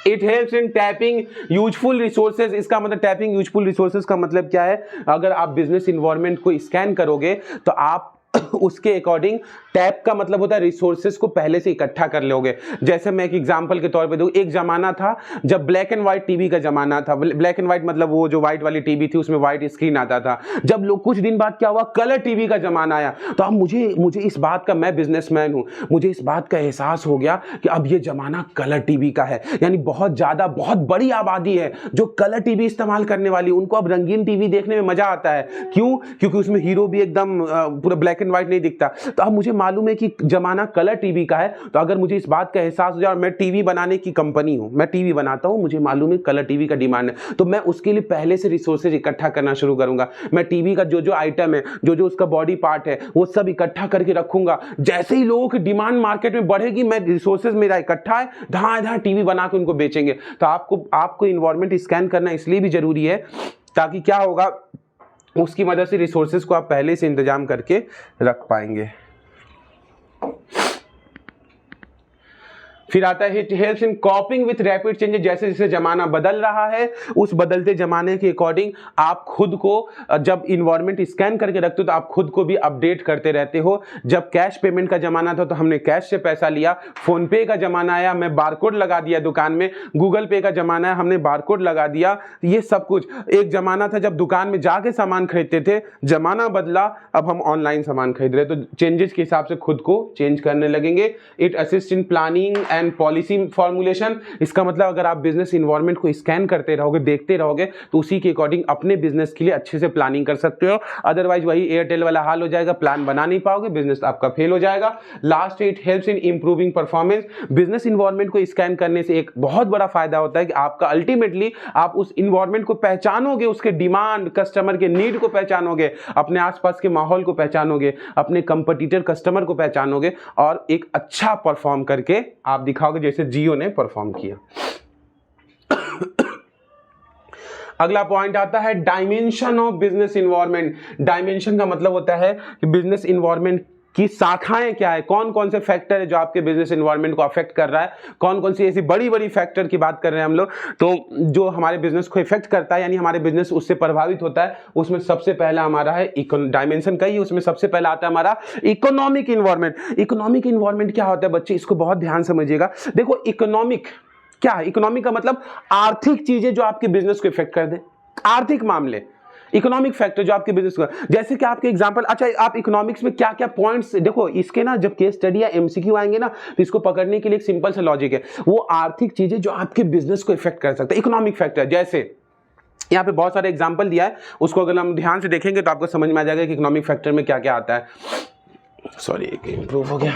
It helps in tapping useful resources. इसका मतलब टैपिंग यूजफुल रिसोर्सेज का मतलब क्या है, अगर आप बिजनेस इन्वायरमेंट को स्कैन करोगे तो आप उसके अकॉर्डिंग, टैप का मतलब होता है रिसोर्सेज को पहले से इकट्ठा कर लोगे। जैसे मैं एक एग्जांपल के तौर पे दूं, एक जमाना था जब ब्लैक एंड व्हाइट टीवी का जमाना था। ब्लैक एंड व्हाइट मतलब वो जो व्हाइट वाली टीवी थी उसमें व्हाइट स्क्रीन आता था। जब लोग कुछ दिन बाद क्या हुआ, कलर टीवी का जमाना आया। तो अब मुझे इस बात का, मैं बिजनेसमैन हूं, मुझे इस बात का एहसास हो गया कि अब ये जमाना कलर टीवी का है। यानी बहुत बड़ी आबादी है जो कलर टीवी इस्तेमाल करने वाली, उनको अब रंगीन टीवी देखने में मजा आता है। क्यों? क्योंकि उसमें हीरो भी एकदम पूरा ब्लैक एंड व्हाइट नहीं दिखता। तो अब मुझे मालूम है कि जमाना कलर टीवी का है। तो अगर मुझे इस बात का एहसास हो जाए, और मैं टीवी बनाने की कंपनी हूं, मैं टीवी बनाता हूं, मुझे मालूम है कलर टीवी का डिमांड है, तो मैं उसके लिए पहले से रिसोर्सेज इकट्ठा करना शुरू करूंगा। मैं टीवी का जो आइटम है, जो उसका बॉडी पार्ट है, वो सब इकट्ठा करके रखूंगा। जैसे ही लोगों की डिमांड मार्केट में बढ़ेगी, मैं रिसोर्सेज मेरा इकट्ठा है, धां टीवी बना के उनको बेचेंगे। तो आपको इन्वायरमेंट स्कैन करना इसलिए भी जरूरी है ताकि क्या होगा, उसकी मदद से रिसोर्सेज को आप पहले से इंतजाम करके रख पाएंगे। फिर आता है it helps in कॉपिंग with rapid changes. जैसे जैसे जमाना बदल रहा है, उस बदलते जमाने के अकॉर्डिंग आप खुद को, जब इन्वायरमेंट स्कैन करके रखते हो तो आप खुद को भी अपडेट करते रहते हो। जब कैश पेमेंट का जमाना था तो हमने कैश से पैसा लिया, फोन पे का जमाना आया, मैं बारकोड लगा दिया दुकान में, गूगल पे का जमाना है, हमने बारकोड लगा दिया। ये सब कुछ एक जमाना था जब दुकान में जाके सामान खरीदते थे, जमाना बदला, अब हम ऑनलाइन सामान खरीद रहे, तो चेंजेस के हिसाब से खुद को चेंज करने लगेंगे। It assist in planning and policy formulation. इसका मतलब अगर आप बिजनेस इन्वायरमेंट को स्कैन करते रहोगे, देखते रहोगे, तो उसी के अकॉर्डिंग अपने बिजनेस के लिए अच्छे से प्लानिंग कर सकते हो। अदरवाइज वही एयरटेल वाला हाल हो जाएगा, प्लान बना नहीं पाओगे, बिजनेस आपका फेल हो जाएगा। Last, it helps in improving performance. Business environment को स्कैन करने से एक बहुत बड़ा फायदा होता है कि आपका अल्टीमेटली आप उस इन्वायरमेंट को पहचानोगे, उसके डिमांड, कस्टमर के नीड को पहचानोगे, अपने आसपास के माहौल को पहचानोगे, अपने कंपटीटर कस्टमर को पहचानोगे और एक अच्छा परफॉर्म करके आप दिखाओगे, जैसे जियो ने परफॉर्म किया। अगला पॉइंट आता है dimension of business environment. Dimension का मतलब होता है कि बिजनेस इन्वायरमेंट की शाखाएं क्या है, कौन कौन से फैक्टर है जो आपके बिजनेस एनवायरनमेंट को अफेक्ट कर रहा है, कौन कौन सी ऐसी बड़ी बड़ी फैक्टर की बात कर रहे हैं हम लोग, तो जो हमारे बिजनेस को इफेक्ट करता है, यानी हमारे बिजनेस उससे प्रभावित होता है, उसमें सबसे पहला हमारा है डायमेंशन का ही, उसमें सबसे पहला आता है हमारा इकोनॉमिक इन्वायरमेंट। इकोनॉमिक इन्वायरमेंट क्या होता है बच्चे, इसको बहुत ध्यान समझिएगा। देखो इकोनॉमिक क्या है, इकोनॉमिक का मतलब आर्थिक चीजें जो आपके बिजनेस को इफेक्ट कर दे, आर्थिक मामले। इकोनॉमिक फैक्टर जो आपके बिजनेस का, जैसे कि आपके एग्जांपल, अच्छा आप इकोनॉमिक्स में क्या क्या पॉइंट्स देखो, इसके ना जब केस स्टडी या एमसीक्यू आएंगे ना तो इसको पकड़ने के लिए एक सिंपल सा लॉजिक है, वो आर्थिक चीजें जो आपके बिजनेस को इफेक्ट कर सकता है, इकोनॉमिक फैक्टर। जैसे यहाँ पे बहुत सारे एग्जांपल दिया है, उसको अगर हम ध्यान से देखेंगे तो आपको समझ में आ जाएगा कि इकोनॉमिक फैक्टर में क्या क्या आता है। सॉरी, इंप्रूव हो गया।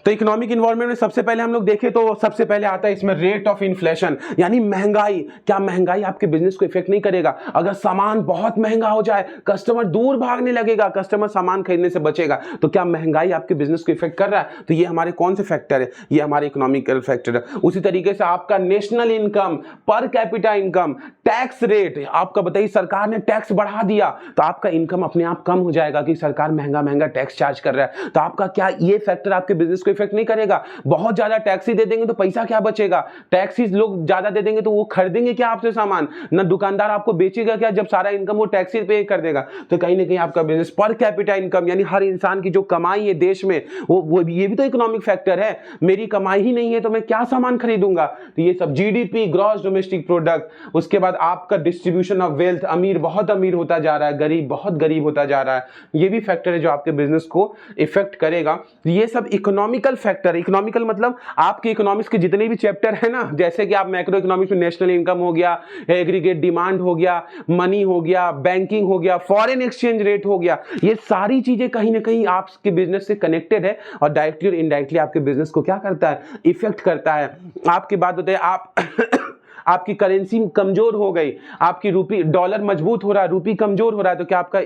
तो इकोनॉमिक इन्वायरमेंट में सबसे पहले हम लोग देखें तो सबसे पहले आता है इसमें रेट ऑफ इन्फ्लेशन, यानी महंगाई। क्या महंगाई आपके बिजनेस को इफेक्ट नहीं करेगा? अगर सामान बहुत महंगा हो जाए, कस्टमर दूर भागने लगेगा, कस्टमर सामान खरीदने से बचेगा, तो क्या महंगाई आपके बिजनेस को इफेक्ट कर रहा है? तो ये हमारे कौन से फैक्टर है? ये हमारे इकोनॉमिकल फैक्टर है। उसी तरीके से आपका national income, per capita income, tax rate, आपका बताइए सरकार ने टैक्स बढ़ा दिया तो आपका इनकम अपने आप कम हो जाएगा कि सरकार महंगा महंगा टैक्स चार्ज कर रहा है, तो आपका क्या ये फैक्टर आपके बिजनेस को इफेक्ट नहीं करेगा? बहुत ज्यादा टैक्सी दे देंगे तो पैसा क्या बचेगा? टैक्सी लोग ज्यादा दे देंगे तो वो खरीदेंगे क्या आपसे सामान? ना दुकानदार आपको बेचेगा क्या जब सारा इनकम वो टैक्सी पे कर देगा? तो कहीं ना कहीं आपका बिजनेस, पर कैपिटा इनकम यानी हर इंसान की जो कमाई है देश में, वो ये भी तो इकोनॉमिक फैक्टर है। मेरी कमाई ही नहीं है तो मैं क्या सामान खरीदूंगा? तो ये सब जीडीपी, ग्रॉस डोमेस्टिक प्रोडक्ट, उसके बाद आपका डिस्ट्रीब्यूशन ऑफ वेल्थ, अमीर बहुत अमीर होता जा रहा है, गरीब बहुत गरीब होता जा रहा है, ये भी फैक्टर है जो आपके बिजनेस को इफेक्ट करेगा। ये सब इकोनॉमिकल फैक्टर। इकोनॉमिकल मतलब आपके इकोनॉमिक्स के जितने भी चैप्टर है ना, जैसे कि आप मैक्रो इकोनॉमिक्स में नेशनल इनकम हो गया, एग्रीगेट डिमांड हो गया, मनी हो गया, बैंकिंग हो गया, फॉरेन एक्सचेंज रेट हो गया, ये सारी चीजें कहीं ना कहीं आपके बिजनेस से कनेक्टेड है और डायरेक्टली और इनडायरेक्टली आपके बिजनेस को क्या करता है? इफेक्ट करता है। आपकी बात होते हैं, आप आपकी करेंसी कमजोर हो गई, आपकी रूपी, डॉलर मजबूत हो रहा है, रूपी कमजोर हो रहा है, तो क्या आपका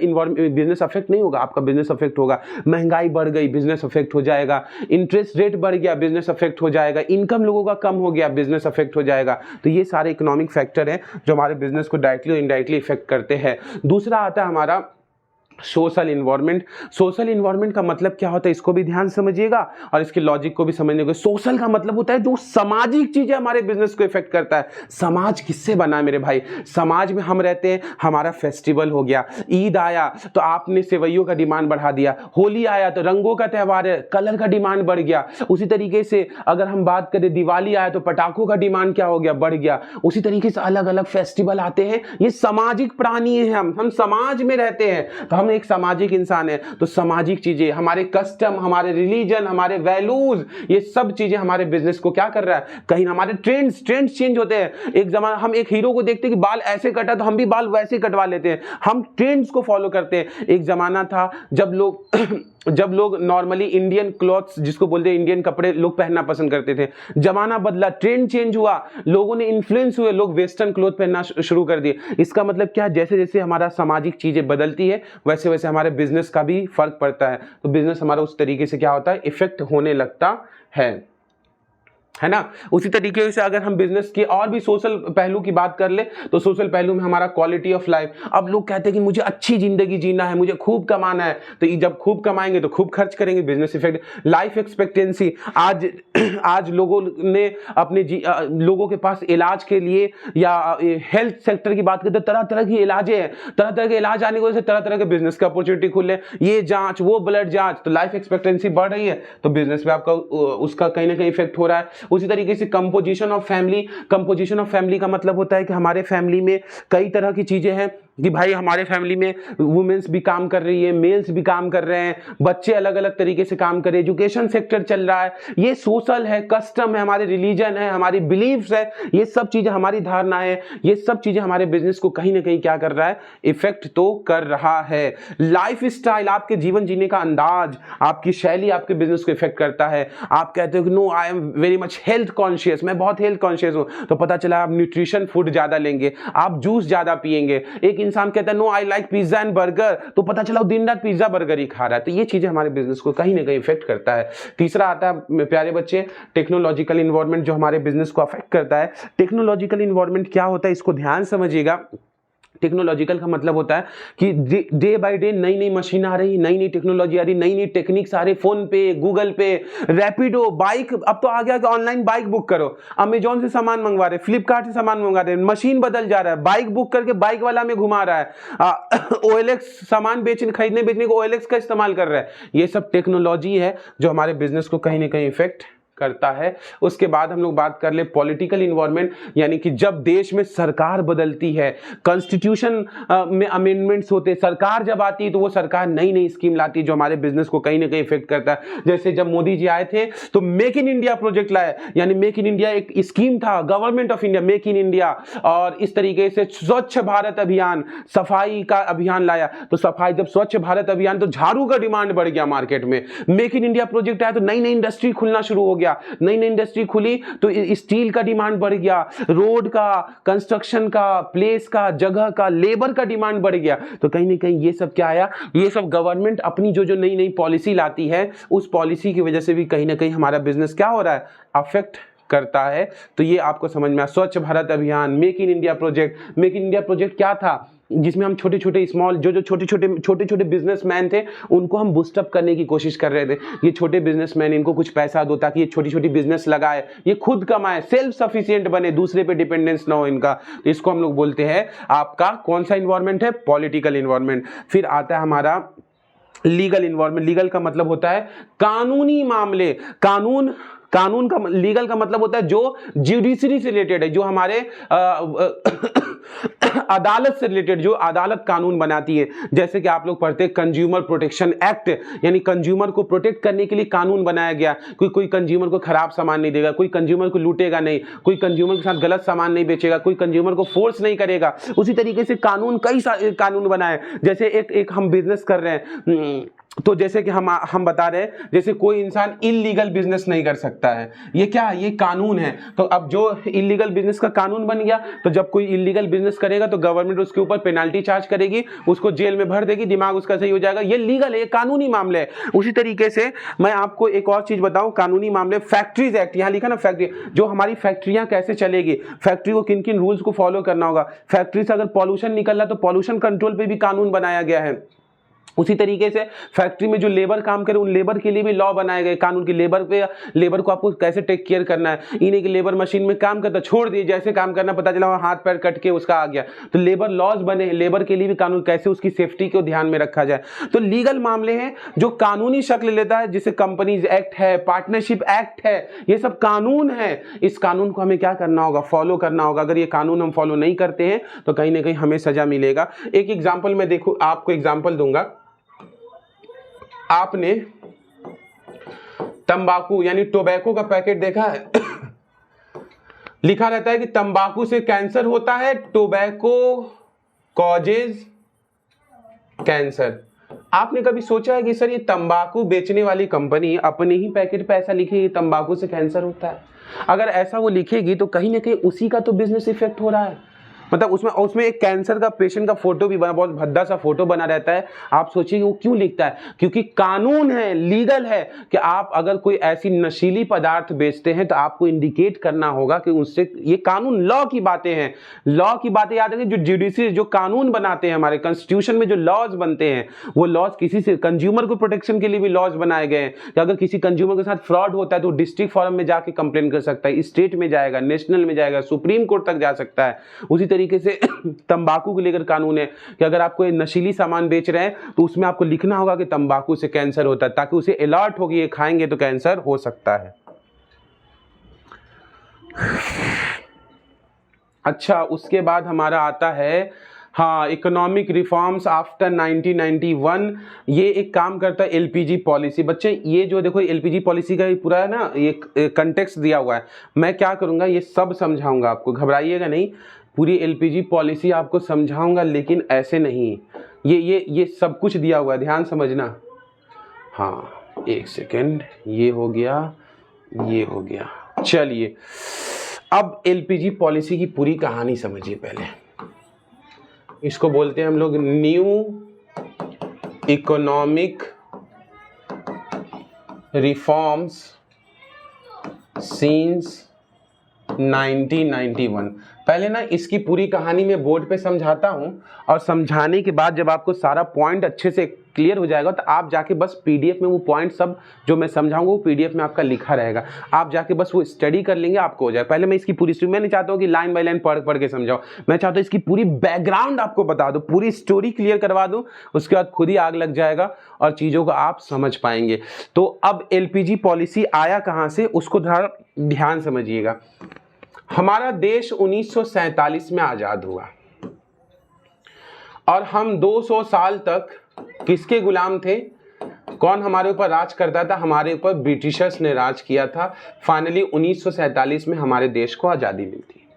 बिजनेस अफेक्ट नहीं होगा? आपका बिजनेस अफेक्ट होगा। महंगाई बढ़ गई, बिजनेस अफेक्ट हो जाएगा। इंटरेस्ट रेट बढ़ गया, बिजनेस अफेक्ट हो जाएगा। इनकम लोगों का कम हो गया, बिजनेस अफेक्ट हो जाएगा। तो ये सारे इकोनॉमिक फैक्टर हैं जो हमारे बिजनेस को डायरेक्टली और इनडायरेक्टली इफेक्ट करते हैं। दूसरा आता है हमारा सोशल इन्वायरमेंट। सोशल इन्वायरमेंट का मतलब क्या होता है, इसको भी ध्यान समझिएगा और इसके लॉजिक को भी समझने को। सोशल का मतलब होता है जो सामाजिक चीजें हमारे बिजनेस को इफेक्ट करता है। समाज किससे बना है मेरे भाई? समाज में हम रहते हैं, हमारा फेस्टिवल हो गया, ईद आया तो आपने सेवइयों का डिमांड बढ़ा दिया, होली आया तो रंगों का त्यौहार है, कलर का डिमांड बढ़ गया। उसी तरीके से अगर हम बात करें, दिवाली आया तो पटाखों का डिमांड क्या हो गया? बढ़ गया। उसी तरीके से अलग अलग फेस्टिवल आते हैं। ये सामाजिक प्राणी है, हम समाज में रहते हैं, तो हम एक सामाजिक इंसान है। तो सामाजिक चीजें, हमारे कस्टम, हमारे रिलीजन, हमारे वैल्यूज, ये सब चीजें हमारे बिजनेस को क्या कर रहा है? कहीं हमारे ट्रेंड्स चेंज होते हैं। एक जमाना हम एक हीरो को देखते हैं कि बाल ऐसे कटा तो हम भी बाल वैसे कटवा लेते हैं, हम ट्रेंड्स को फॉलो करते हैं। एक जमाना था जब लोग नॉर्मली इंडियन क्लॉथ्स, जिसको बोलते हैं इंडियन कपड़े, लोग पहनना पसंद करते थे। जमाना बदला, ट्रेंड चेंज हुआ, लोगों ने इन्फ्लुएंस हुए, लोग वेस्टर्न क्लॉथ पहनना शुरू कर दिए। इसका मतलब क्या है? जैसे जैसे हमारा सामाजिक चीजें बदलती है वैसे वैसे हमारे बिजनेस का भी फर्क पड़ता है। तो बिजनेस हमारा उस तरीके से क्या होता है? इफेक्ट होने लगता है ना। उसी तरीके से अगर हम बिजनेस के और भी सोशल पहलू की बात कर ले तो सोशल पहलू में हमारा क्वालिटी ऑफ लाइफ। अब लोग कहते हैं कि मुझे अच्छी जिंदगी जीना है, मुझे खूब कमाना है, तो जब खूब कमाएंगे तो खूब खर्च करेंगे, बिजनेस इफेक्ट। लाइफ एक्सपेक्टेंसी, आज लोगों ने अपने लोगों के पास इलाज के लिए या हेल्थ सेक्टर की बात करते हैं, तरह तरह की इलाजें हैं, तरह तरह के इलाज आने की वजह से तरह तरह के बिजनेस की अपॉर्चुनिटी खुले, ये जांच, वो ब्लड जांच, तो लाइफ एक्सपेक्टेंसी बढ़ रही है तो बिजनेस में आपका उसका कहीं ना कहीं इफेक्ट हो रहा है। उसी तरीके से composition of family. Composition of family का मतलब होता है कि हमारे फैमिली में कई तरह की चीजें हैं कि भाई हमारे फैमिली में वुमेन्स भी काम कर रही है, मेल्स भी काम कर रहे हैं, बच्चे अलग अलग तरीके से काम कर रहे हैं, एजुकेशन सेक्टर चल रहा है। ये सोशल है, कस्टम है, हमारे रिलीजन है, हमारी बिलीफ्स है, ये सब चीजें हमारी धारणा है, ये सब चीजें हमारे बिजनेस को कहीं ना कहीं क्या कर रहा है? इफेक्ट तो कर रहा है। लाइफ स्टाइल, आपके जीवन जीने का अंदाज, आपकी शैली आपके बिजनेस को इफेक्ट करता है। आप कहते हो कि no I am very much health conscious, मैं बहुत हेल्थ कॉन्शियस हूं, तो पता चला आप न्यूट्रिशन फूड ज्यादा लेंगे, आप जूस ज्यादा पिएंगे। एक इंसान कहता है no I like pizza and burger, तो पता चला दिन रात पिज्जा बर्गर ही खा रहा है। तो ये चीजें हमारे बिजनेस को कहीं ना कहीं इफेक्ट करता है। तीसरा आता है प्यारे बच्चे, टेक्नोलॉजिकल इन्वायरमेंट, जो हमारे बिजनेस को अफेक्ट करता है। टेक्नोलॉजिकल इन्वायरमेंट क्या होता है, इसको ध्यान समझिएगा। टेक्नोलॉजिकल का मतलब होता है कि डे बाय डे नई नई मशीन आ रही, नई नई टेक्नोलॉजी आ रही, नई नई टेक्निक्स आ रही। फोन पे, गूगल पे, रैपिडो, बाइक, अब तो आ गया कि ऑनलाइन बाइक बुक करो, अमेजॉन से सामान मंगवा रहे, फ्लिपकार्ट से सामान मंगवा रहे, मशीन बदल जा रहा है, बाइक बुक करके बाइक वाला में घुमा रहा है, OLX सामान खरीदने बेचने को OLX का इस्तेमाल कर रहा है। ये सब टेक्नोलॉजी है जो हमारे बिजनेस को कहीं ना कहीं इफेक्ट करता है। उसके बाद हम लोग बात कर ले पॉलिटिकल इन्वायरमेंट, यानी कि जब देश में सरकार बदलती है, कॉन्स्टिट्यूशन में अमेंडमेंट्स होते हैं, सरकार जब आती है तो वो सरकार नई नई स्कीम लाती है जो हमारे बिजनेस को कहीं ना कहीं इफेक्ट करता है। जैसे जब मोदी जी आए थे तो मेक इन इंडिया प्रोजेक्ट लाया, यानी मेक इन इंडिया एक स्कीम था, government of India make in India, और इस तरीके से स्वच्छ भारत अभियान, सफाई का अभियान लाया। तो सफाई, जब स्वच्छ भारत अभियान, तो झाड़ू का डिमांड बढ़ गया मार्केट में। मेक इन इंडिया प्रोजेक्ट आया तो नई नई इंडस्ट्री खुलना शुरू हो गया, नई नई इंडस्ट्री खुली तो स्टील का डिमांड बढ़ गया, रोड का, कंस्ट्रक्शन का, प्लेस का, जगह का, लेबर का डिमांड बढ़ गया। तो कहीं ना कहीं ये सब क्या आया, ये सब गवर्नमेंट अपनी जो जो नई नई पॉलिसी लाती है, उस पॉलिसी की वजह से भी कहीं ना कहीं हमारा बिजनेस क्या हो रहा है, अफेक्ट करता है। तो ये आपको समझ में आया। स्वच्छ भारत अभियान, make in India project. Make in India project क्या था, जिसमें हम छोटे छोटे स्मॉल, जो छोटे छोटे बिजनेसमैन थे उनको हम बूस्टअप करने की कोशिश कर रहे थे। ये छोटे बिजनेसमैन, इनको कुछ पैसा दो ताकि ये छोटी छोटी बिजनेस लगाए, ये खुद कमाए, सेल्फ सफिशिएंट बने, दूसरे पे डिपेंडेंस ना हो इनका। तो इसको हम लोग बोलते हैं आपका कौन सा इन्वायरमेंट है, पॉलिटिकल इन्वायरमेंट। फिर आता है हमारा लीगल इन्वायरमेंट। लीगल का मतलब होता है कानूनी मामले, कानून का, लीगल का मतलब होता है जो जुडिशरी से रिलेटेड है, जो हमारे अदालत से रिलेटेड, जो अदालत कानून बनाती है। जैसे कि आप लोग पढ़ते हैं कंज्यूमर प्रोटेक्शन एक्ट, यानी कंज्यूमर को प्रोटेक्ट करने के लिए कानून बनाया गया। कोई कंज्यूमर को खराब सामान नहीं देगा, कोई कंज्यूमर को लूटेगा नहीं, कोई कंज्यूमर के साथ गलत सामान नहीं बेचेगा, कोई कंज्यूमर को फोर्स नहीं करेगा। उसी तरीके से कानून, कई सारे कानून बनाए। जैसे एक हम बिजनेस कर रहे हैं, तो जैसे कि हम बता रहे हैं, जैसे कोई इंसान इल्लीगल बिजनेस नहीं कर सकता है, ये क्या है, ये कानून है। तो अब जो इल्लीगल बिजनेस का कानून बन गया, तो जब कोई इल्लीगल बिजनेस करेगा तो गवर्नमेंट उसके ऊपर पेनाल्टी चार्ज करेगी, उसको जेल में भर देगी, दिमाग उसका सही हो जाएगा। ये लीगल है, ये कानूनी मामले है। उसी तरीके से मैं आपको एक और चीज बताऊं, कानूनी मामले, फैक्ट्रीज एक्ट, यहां लिखा ना फैक्ट्री, जो हमारी फैक्ट्रियां कैसे चलेगी, फैक्ट्री को किन किन रूल्स को फॉलो करना होगा। फैक्ट्री से अगर पॉल्यूशन निकल रहा तो पॉल्यूशन कंट्रोल पे भी कानून बनाया गया है। उसी तरीके से फैक्ट्री में जो लेबर काम करे, उन लेबर के लिए भी लॉ बनाए गए कानून की। लेबर को आपको कैसे टेक केयर करना है। इन्हें की लेबर मशीन में काम करता, छोड़ दिए, जैसे काम करना पता चला हाथ पैर कट के उसका आ गया। तो लेबर लॉज बने, लेबर के लिए भी कानून, कैसे उसकी सेफ्टी को ध्यान में रखा जाए। तो लीगल मामले हैं जो कानूनी शक्ल लेता है, जिसे कंपनीज एक्ट है, पार्टनरशिप एक्ट है, ये सब कानून है। इस कानून को हमें क्या करना होगा, फॉलो करना होगा। अगर ये कानून हम फॉलो नहीं करते हैं तो कहीं ना कहीं हमें सजा मिलेगा। एक एग्जाम्पल मैं देखो, आपको एग्जाम्पल दूंगा। आपने तंबाकू यानी टोबैको का पैकेट देखा है लिखा रहता है कि तंबाकू से कैंसर होता है, टोबैको कॉजेज कैंसर। आपने कभी सोचा है कि सर ये तंबाकू बेचने वाली कंपनी अपने ही पैकेट पे ऐसा लिखेगी तंबाकू से कैंसर होता है? अगर ऐसा वो लिखेगी तो कहीं ना कहीं उसी का तो बिजनेस इफेक्ट हो रहा है। मतलब उसमें एक कैंसर का पेशेंट का फोटो भी बना, बहुत भद्दा सा फोटो बना रहता है। आप सोचिए वो क्यों लिखता है? क्योंकि कानून है, लीगल है कि आप अगर कोई ऐसी नशीली पदार्थ बेचते हैं तो आपको इंडिकेट करना होगा कि उससे, ये कानून, लॉ की बातें हैं। लॉ की बातें याद रखिए, जो जुडिशरी, जो कानून बनाते हैं, हमारे कॉन्स्टिट्यूशन में जो लॉज बनते हैं, वो लॉज किसी से, कंज्यूमर को प्रोटेक्शन के लिए भी लॉज बनाए गए हैं कि अगर किसी कंज्यूमर के साथ फ्रॉड होता है तो डिस्ट्रिक्ट फोरम में जाके कंप्लेन कर सकता है, स्टेट में जाएगा, नेशनल में जाएगा, सुप्रीम कोर्ट तक जा सकता है। उसी तरीके से तंबाकू को लेकर कानून है कि अगर आप कोई नशीली सामान बेच रहे हैं तो उसमें आपको लिखना होगा कि तंबाकू से कैंसर होता है, ताकि उसे अलर्ट हो कि ये खाएंगे तो कैंसर हो सकता है। अच्छा, उसके बाद हमारा आता है इकोनॉमिक रिफॉर्म्स आफ्टर 1991। ये एक काम करता है एलपीजी पॉलिसी। बच्चे ये जो देखो एलपीजी पॉलिसी का पूरा है ना, ये कंटेक्स्ट दिया हुआ है। मैं क्या करूंगा, ये सब समझाऊंगा आपको, घबराइएगा नहीं। पूरी एलपीजी पॉलिसी आपको समझाऊंगा, लेकिन ऐसे नहीं, ये सब कुछ दिया हुआ है, ध्यान समझना। हाँ, एक सेकेंड, ये हो गया, ये हो गया। चलिए अब एलपीजी पॉलिसी की पूरी कहानी समझिए पहले। इसको बोलते हैं हम लोग न्यू इकोनॉमिक रिफॉर्म्स सिंस 1991। पहले ना इसकी पूरी कहानी में बोर्ड पे समझाता हूं, और समझाने के बाद जब आपको सारा पॉइंट अच्छे से क्लियर हो जाएगा तो आप जाके बस पीडीएफ में वो पॉइंट सब जो मैं समझाऊंगा वो पीडीएफ में आपका लिखा रहेगा, आप जाके बस वो स्टडी कर लेंगे, आपको हो जाएगा। पहले मैं इसकी पूरी स्टोरी, मैं नहीं चाहता हूँ कि लाइन बाय लाइन पढ़ के समझाओ, मैं चाहता हूँ इसकी पूरी बैकग्राउंड आपको बता दो, पूरी स्टोरी क्लियर करवा दूं, उसके बाद खुद ही आग लग जाएगा और चीजों को आप समझ पाएंगे। तो अब एलपीजी पॉलिसी आया कहां से, उसको ध्यान समझिएगा। हमारा देश 1947 में आजाद हुआ और हम 200 साल तक किसके गुलाम थे? कौन हमारे ऊपर राज करता था? हमारे ऊपर ब्रिटिशर्स ने राज किया था। फाइनली 1947 में हमारे देश को आजादी मिलती है।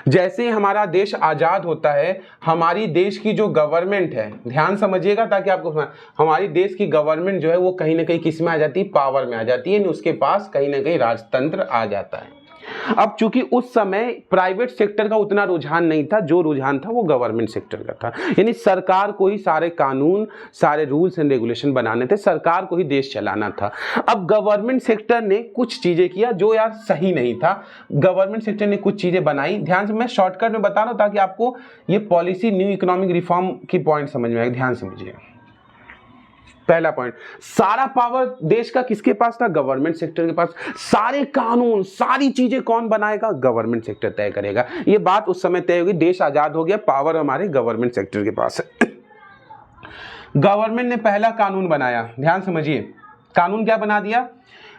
जैसे ही हमारा देश आजाद होता है, हमारी देश की जो गवर्नमेंट है, ध्यान समझिएगा ताकि आपको समझ, हमारी देश की गवर्नमेंट जो है वो कहीं ना कहीं किस में आ जाती है? पावर में आ जाती है, उसके पास कहीं ना कहीं राजतंत्र आ जाता है। अब चूंकि उस समय प्राइवेट सेक्टर का उतना रुझान नहीं था, जो रुझान था वो गवर्नमेंट सेक्टर का था, यानी सरकार को ही सारे कानून, सारे रूल्स एंड रेगुलेशन बनाने थे, सरकार को ही देश चलाना था। अब गवर्नमेंट सेक्टर ने कुछ चीजें किया जो यार सही नहीं था। गवर्नमेंट सेक्टर ने कुछ चीजें बनाई, ध्यान से मैं शॉर्टकट में बता रहा हूं ताकि आपको ये पॉलिसी, न्यू इकोनॉमिक रिफॉर्म की पॉइंट समझ में आए, ध्यान समझिए। पहला पॉइंट, सारा पावर देश का किसके पास था? गवर्नमेंट सेक्टर के पास। सारे कानून, सारी चीजें कौन बनाएगा? गवर्नमेंट सेक्टर तय करेगा। ये बात उस समय तय होगी, देश आजाद हो गया, पावर हमारे गवर्नमेंट सेक्टर के पास है। गवर्नमेंट ने पहला कानून बनाया, ध्यान समझिए। कानून क्या बना दिया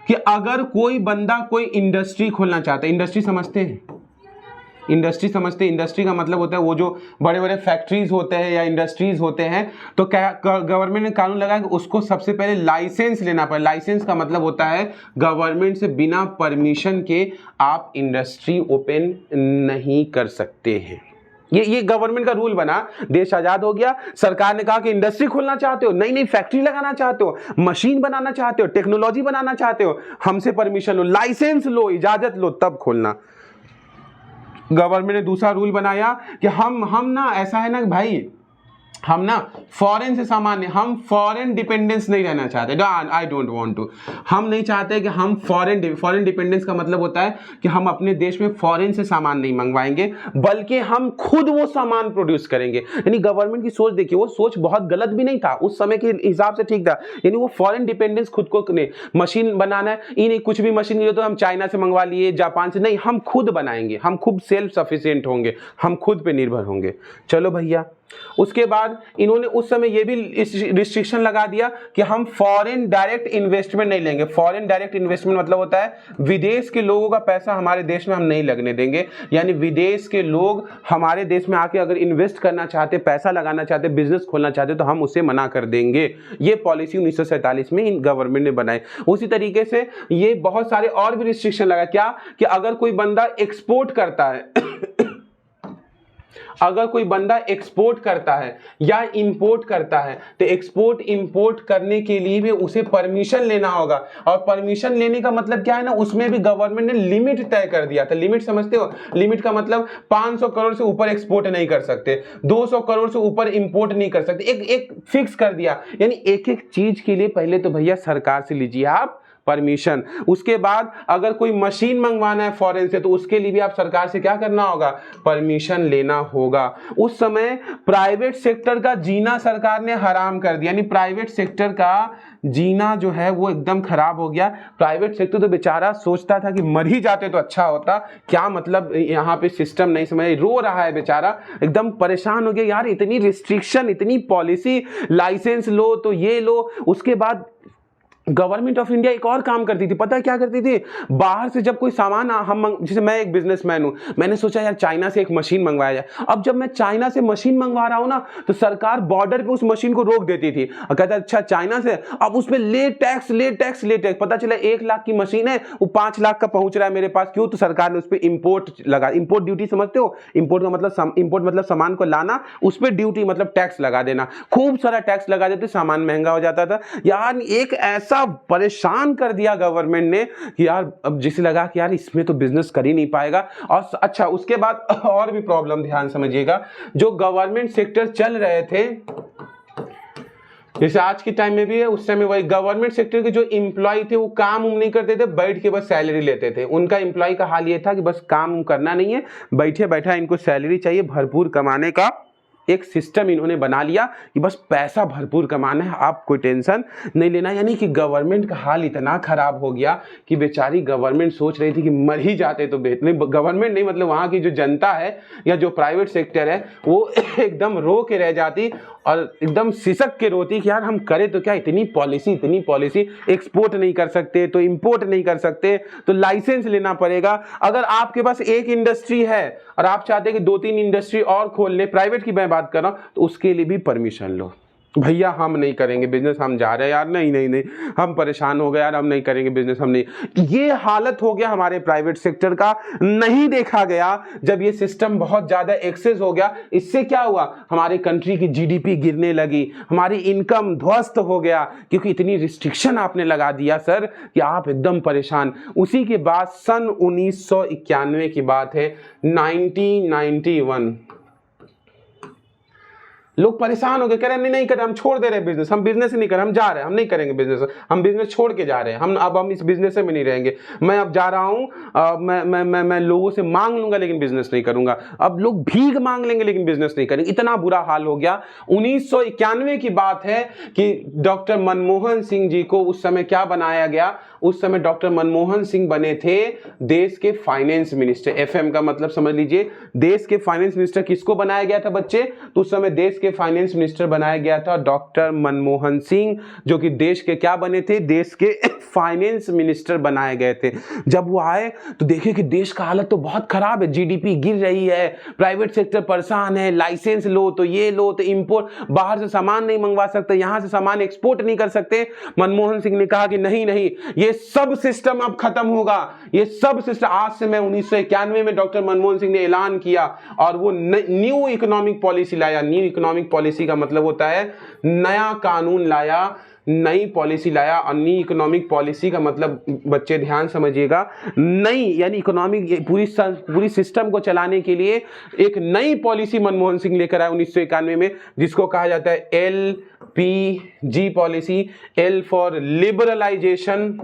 कि अगर कोई बंदा कोई इंडस्ट्री खोलना चाहता है, इंडस्ट्री समझते हैं? इंडस्ट्री समझते हैं? इंडस्ट्री का मतलब होता है वो जो बड़े बड़े फैक्ट्रीज होते हैं या इंडस्ट्रीज होते हैं, तो क्या गवर्नमेंट ने कानून लगाया कि उसको सबसे पहले लाइसेंस लेना पड़े। लाइसेंस का मतलब होता है गवर्नमेंट से बिना परमिशन के आप इंडस्ट्री ओपन नहीं कर सकते हैं। ये गवर्नमेंट का रूल बना। देश आजाद हो गया, सरकार ने कहा कि इंडस्ट्री खोलना चाहते हो, नई नई फैक्ट्री लगाना चाहते हो, मशीन बनाना चाहते हो, टेक्नोलॉजी बनाना चाहते हो, हमसे परमिशन लो, लाइसेंस लो, इजाजत लो, तब खोलना। गवर्नमेंट ने दूसरा रूल बनाया कि हम ना, ऐसा है ना भाई, हम ना फॉरेन से सामान, हम फॉरेन डिपेंडेंस नहीं रहना चाहते। आई डोंट वांट टू, हम नहीं चाहते कि हम फॉरेन डिपेंडेंस का मतलब होता है कि हम अपने देश में फॉरेन से सामान नहीं मंगवाएंगे, बल्कि हम खुद वो सामान प्रोड्यूस करेंगे। यानी गवर्नमेंट की सोच देखिए, वो सोच बहुत गलत भी नहीं था, उस समय के हिसाब से ठीक था। यानी वो फॉरेन डिपेंडेंस खुद को नहीं, मशीन बनाना है, ये नहीं कुछ भी मशीन लिए तो हम चाइना से मंगवा लिए, जापान से नहीं, हम खुद बनाएंगे, हम खुद सेल्फ सफिशिएंट होंगे, हम खुद पे निर्भर होंगे। चलो भैया, उसके बाद इन्होंने उस समय ये भी रिस्ट्रिक्शन लगा दिया कि हम फॉरेन डायरेक्ट इन्वेस्टमेंट नहीं लेंगे। फॉरेन डायरेक्ट इन्वेस्टमेंट मतलब होता है विदेश के लोगों का पैसा हमारे देश में हम नहीं लगने देंगे। यानी विदेश के लोग हमारे देश में आके अगर इन्वेस्ट करना चाहते, पैसा लगाना चाहते, बिजनेस खोलना चाहते, तो हम उसे मना कर देंगे। ये पॉलिसी 1947 में इन गवर्नमेंट ने बनाई। उसी तरीके से ये बहुत सारे और भी रिस्ट्रिक्शन लगा, क्या कि अगर कोई बंदा एक्सपोर्ट करता है अगर कोई बंदा एक्सपोर्ट करता है या इंपोर्ट करता है, तो एक्सपोर्ट इंपोर्ट करने के लिए भी उसे परमिशन लेना होगा। और परमिशन लेने का मतलब क्या है ना, उसमें भी गवर्नमेंट ने लिमिट तय कर दिया था। लिमिट समझते हो? लिमिट का मतलब 500 करोड़ से ऊपर एक्सपोर्ट नहीं कर सकते, 200 करोड़ से ऊपर इंपोर्ट नहीं कर सकते, एक फिक्स कर दिया। यानी एक एक चीज के लिए पहले तो भैया सरकार से लीजिए आप परमिशन। उसके बाद अगर कोई मशीन मंगवाना है फॉरेन से, तो उसके लिए भी आप सरकार से क्या करना होगा? परमिशन लेना होगा। उस समय प्राइवेट सेक्टर का जीना सरकार ने हराम कर दिया, यानी प्राइवेट सेक्टर का जीना जो है वो एकदम खराब हो गया। प्राइवेट सेक्टर तो बेचारा सोचता था कि मर ही जाते तो अच्छा होता, क्या मतलब यहाँ पे सिस्टम नहीं समझ, रो रहा है बेचारा, एकदम परेशान हो गया। यार इतनी रिस्ट्रिक्शन, इतनी पॉलिसी, लाइसेंस लो तो ये लो। उसके बाद गवर्नमेंट ऑफ इंडिया एक और काम करती थी, पता है क्या करती थी? बाहर से जब कोई सामान जैसे मैं एक बिजनेसमैन हूं, मैंने सोचा यार चाइना से एक मशीन मंगवाया जाए। अब जब मैं चाइना से मशीन मंगवा रहा हूं ना, तो सरकार बॉर्डर पे उस मशीन को रोक देती थी और कहता अच्छा चाइना से, अब उस पे ले टैक्स। पता चला 1 लाख की मशीन है, वो 5 लाख का पहुंच रहा है मेरे पास। क्यों? तो सरकार ने उस पर इंपोर्ट लगा। इंपोर्ट ड्यूटी समझते हो? इंपोर्ट का मतलब, इंपोर्ट मतलब सामान को लाना, उस पर ड्यूटी मतलब टैक्स लगा देना। खूब सारा टैक्स लगा देते, सामान महंगा हो जाता था। यार एक ऐसा परेशान कर दिया गवर्नमेंट ने कि यार अब जिसे लगा कि यार इसमें तो बिजनेस कर ही नहीं पाएगा। और अच्छा, उसके बाद और भी प्रॉब्लम, ध्यान समझिएगा। जो गवर्नमेंट सेक्टर चल रहे थे, जैसे आज के टाइम में भी है, उस टाइम में वही गवर्नमेंट सेक्टर के जो एम्प्लॉय थे वो काम नहीं करते थे, बैठ के बस सैलरी लेते थे। उनका एम्प्लॉय का हाल ये था कि बस काम करना नहीं है, बैठे बैठा इनको सैलरी चाहिए भरपूर कमाने का एक सिस्टम इन्होंने बना लिया कि बस पैसा भरपूर कमाना है, आप कोई टेंशन नहीं लेना। यानी कि गवर्नमेंट का हाल इतना खराब हो गया कि बेचारी गवर्नमेंट सोच रही थी कि मर ही जाते तो बेहतर। नहीं, गवर्नमेंट नहीं, मतलब वहाँ की जो जनता है या जो प्राइवेट सेक्टर है वो एकदम रो के रह जाती और एकदम सिसक के रोती कि यार हम करें तो क्या, इतनी पॉलिसी, एक्सपोर्ट नहीं कर सकते तो इंपोर्ट नहीं कर सकते तो लाइसेंस लेना पड़ेगा। अगर आपके पास एक इंडस्ट्री है और आप चाहते हैं कि 2-3 इंडस्ट्री और खोल ले, प्राइवेट की मैं बात कर रहा हूं, तो उसके लिए भी परमिशन लो। भैया हम नहीं करेंगे बिजनेस, हम जा रहे हैं यार, नहीं हम परेशान हो गए यार, हम नहीं करेंगे बिजनेस, हम नहीं। ये हालत हो गया हमारे प्राइवेट सेक्टर का। नहीं देखा गया जब ये सिस्टम बहुत ज्यादा एक्सेस हो गया, इससे क्या हुआ, हमारे कंट्री की जीडीपी गिरने लगी, हमारी इनकम ध्वस्त हो गया, क्योंकि इतनी रिस्ट्रिक्शन आपने लगा दिया सर कि आप एकदम परेशान। उसी के बाद सन 1991 की बात है, 1991, लोग परेशान हो गए, कह रहे नहीं करें, हम छोड़ दे रहे बिजनेस, हम बिजनेस ही नहीं करें, हम जा रहे हैं, हम नहीं करेंगे बिजनेस, हम बिजनेस छोड़ के जा रहे हैं, हम इस बिजनेस में नहीं रहेंगे, मैं अब जा रहा हूं, मैं लोगों से मांग लूंगा लेकिन बिजनेस नहीं करूंगा। अब लोग भीख मांग लेंगे लेकिन बिजनेस नहीं करेंगे, इतना बुरा हाल हो गया। 1991 की बात है कि डॉक्टर मनमोहन सिंह जी को उस समय क्या बनाया गया, उस समय डॉक्टर मनमोहन सिंह बने थे देश के फाइनेंस मिनिस्टर। एफएम का मतलब समझ लीजिए, देश के फाइनेंस मिनिस्टर किसको बनाया गया था बच्चे, तो उस समय देश के फाइनेंस मिनिस्टर बनाया गया था डॉक्टर मनमोहन सिंह, जो कि देश के क्या बने थे, देश के फाइनेंस मिनिस्टर बनाए गए थे। जब वो आए तो देखे कि देश का हालत तो बहुत खराब है, जीडीपी गिर रही है, प्राइवेट सेक्टर परेशान है, लाइसेंस लो तो ये लो तो इंपोर्ट, बाहर से सामान नहीं मंगवा सकते, यहां से सामान एक्सपोर्ट नहीं कर सकते। मनमोहन सिंह ने कहा कि नहीं, ये सब सिस्टम अब खत्म होगा, ये सब सिस्टम आज से। मैं 1991 में डॉक्टर मनमोहन सिंह ने ऐलान किया और वो न्यू इकोनॉमिक पॉलिसी लाया। न्यू इकोनॉमिक पॉलिसी का मतलब होता है नया कानून लाया, नई पॉलिसी लाया। और नई इकोनॉमिक पॉलिसी का मतलब बच्चे ध्यान समझिएगा, नई यानी इकोनॉमिक पूरी सिस्टम को चलाने के लिए एक नई पॉलिसी मनमोहन सिंह लेकर आए 1991 में, जिसको कहा जाता है LPG policy. L for liberalisation,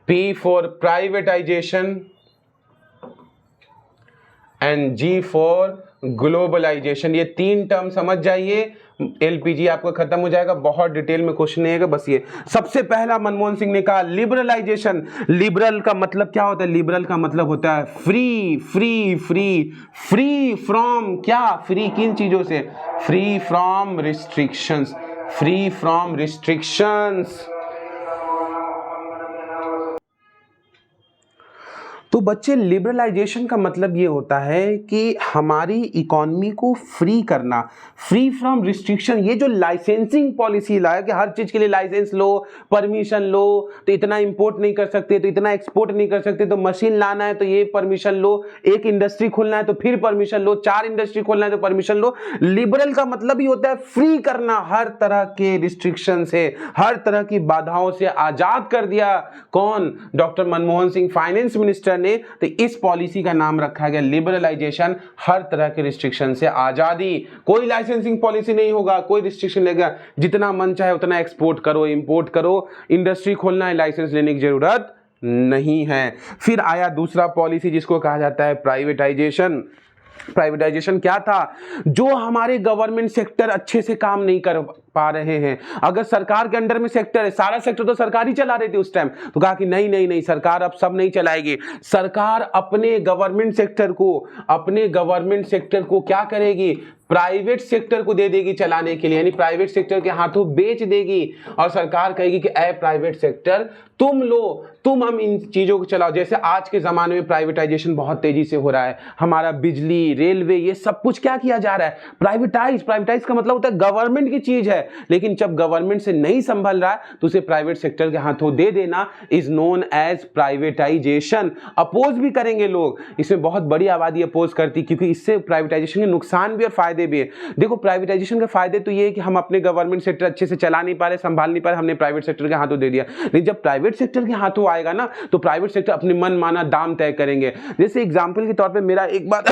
P for privatisation and G for globalisation. ये 3 टर्म समझ जाइए, LPG आपका खत्म हो जाएगा, बहुत डिटेल में क्वेश्चन नहीं है। बस ये सबसे पहला मनमोहन सिंह ने कहा लिबरलाइजेशन। लिबरल का मतलब क्या होता है, लिबरल का मतलब होता है फ्री फ्रॉम क्या, फ्री किन चीजों से, फ्री फ्रॉम रिस्ट्रिक्शंस। तो बच्चे लिबरलाइजेशन का मतलब ये होता है कि हमारी इकोनॉमी को फ्री करना, फ्री फ्रॉम रिस्ट्रिक्शन। ये जो लाइसेंसिंग पॉलिसी लाया कि हर चीज के लिए लाइसेंस लो, परमिशन लो, तो इतना इंपोर्ट नहीं कर सकते, तो इतना एक्सपोर्ट नहीं कर सकते, तो मशीन लाना है तो ये परमिशन लो, एक इंडस्ट्री खोलना है तो फिर परमिशन लो, 4 इंडस्ट्री खोलना है तो परमिशन लो। लिबरल का मतलब ही होता है फ्री करना, हर तरह के रिस्ट्रिक्शन से, हर तरह की बाधाओं से आजाद कर दिया। कौन, doctor Manmohan Singh finance minister ने। तो इस पॉलिसी का नाम रखा गया लिबरलाइजेशन, हर तरह के रिस्ट्रिक्शन से आजादी। कोई लाइसेंसिंग पॉलिसी नहीं होगा, कोई रिस्ट्रिक्शन लेगा, जितना मन चाहे उतना एक्सपोर्ट करो, इंपोर्ट करो, इंडस्ट्री खोलना है लाइसेंस लेने की जरूरत नहीं है। फिर आया दूसरा पॉलिसी जिसको कहा जाता है प्राइवेटाइजेशन। प्राइवेटाइजेशन क्या था, जो हमारे गवर्नमेंट सेक्टर अच्छे से काम नहीं कर पा रहे हैं, अगर सरकार के अंडर में सेक्टर है, सारा सेक्टर तो सरकार ही चला रही थी उस टाइम, तो कहा कि नहीं सरकार अब सब नहीं चलाएगी, सरकार अपने गवर्नमेंट सेक्टर को क्या करेगी, प्राइवेट सेक्टर को दे देगी चलाने के लिए, यानी प्राइवेट सेक्टर के हाथों बेच देगी। और सरकार कहेगी कि ऐ प्राइवेट सेक्टर तुम लो, तुम हम इन चीजों को चलाओ। जैसे आज के जमाने में प्राइवेटाइजेशन बहुत तेजी से हो रहा है, हमारा बिजली, रेलवे, ये सब कुछ क्या किया जा रहा है, प्राइवेटाइज का मतलब होता है गवर्नमेंट की चीज है, लेकिन जब गवर्नमेंट से नहीं संभल रहा है तो उसे प्राइवेट सेक्टर के हाथों दे देना इज नोन एज प्राइवेटाइजेशन। अपोज भी करेंगे लोग, इसमें बहुत बड़ी आबादी अपोज करती, क्योंकि इससे प्राइवेटाइजेशन के नुकसान भी और फायदे भी है। देखो प्राइवेटाइजेशन के फायदे तो ये है कि हम अपने गवर्नमेंट सेक्टर अच्छे से चला नहीं पा रहे, संभाल नहीं पा रहे, हमने प्राइवेट सेक्टर के हाथों दे दिया। लेकिन जब प्राइवेट सेक्टर के हाथों आएगा ना, तो प्राइवेट सेक्टर अपने मन माना दाम तय करेंगे। जैसे एग्जांपल के तौर पे मेरा एक बार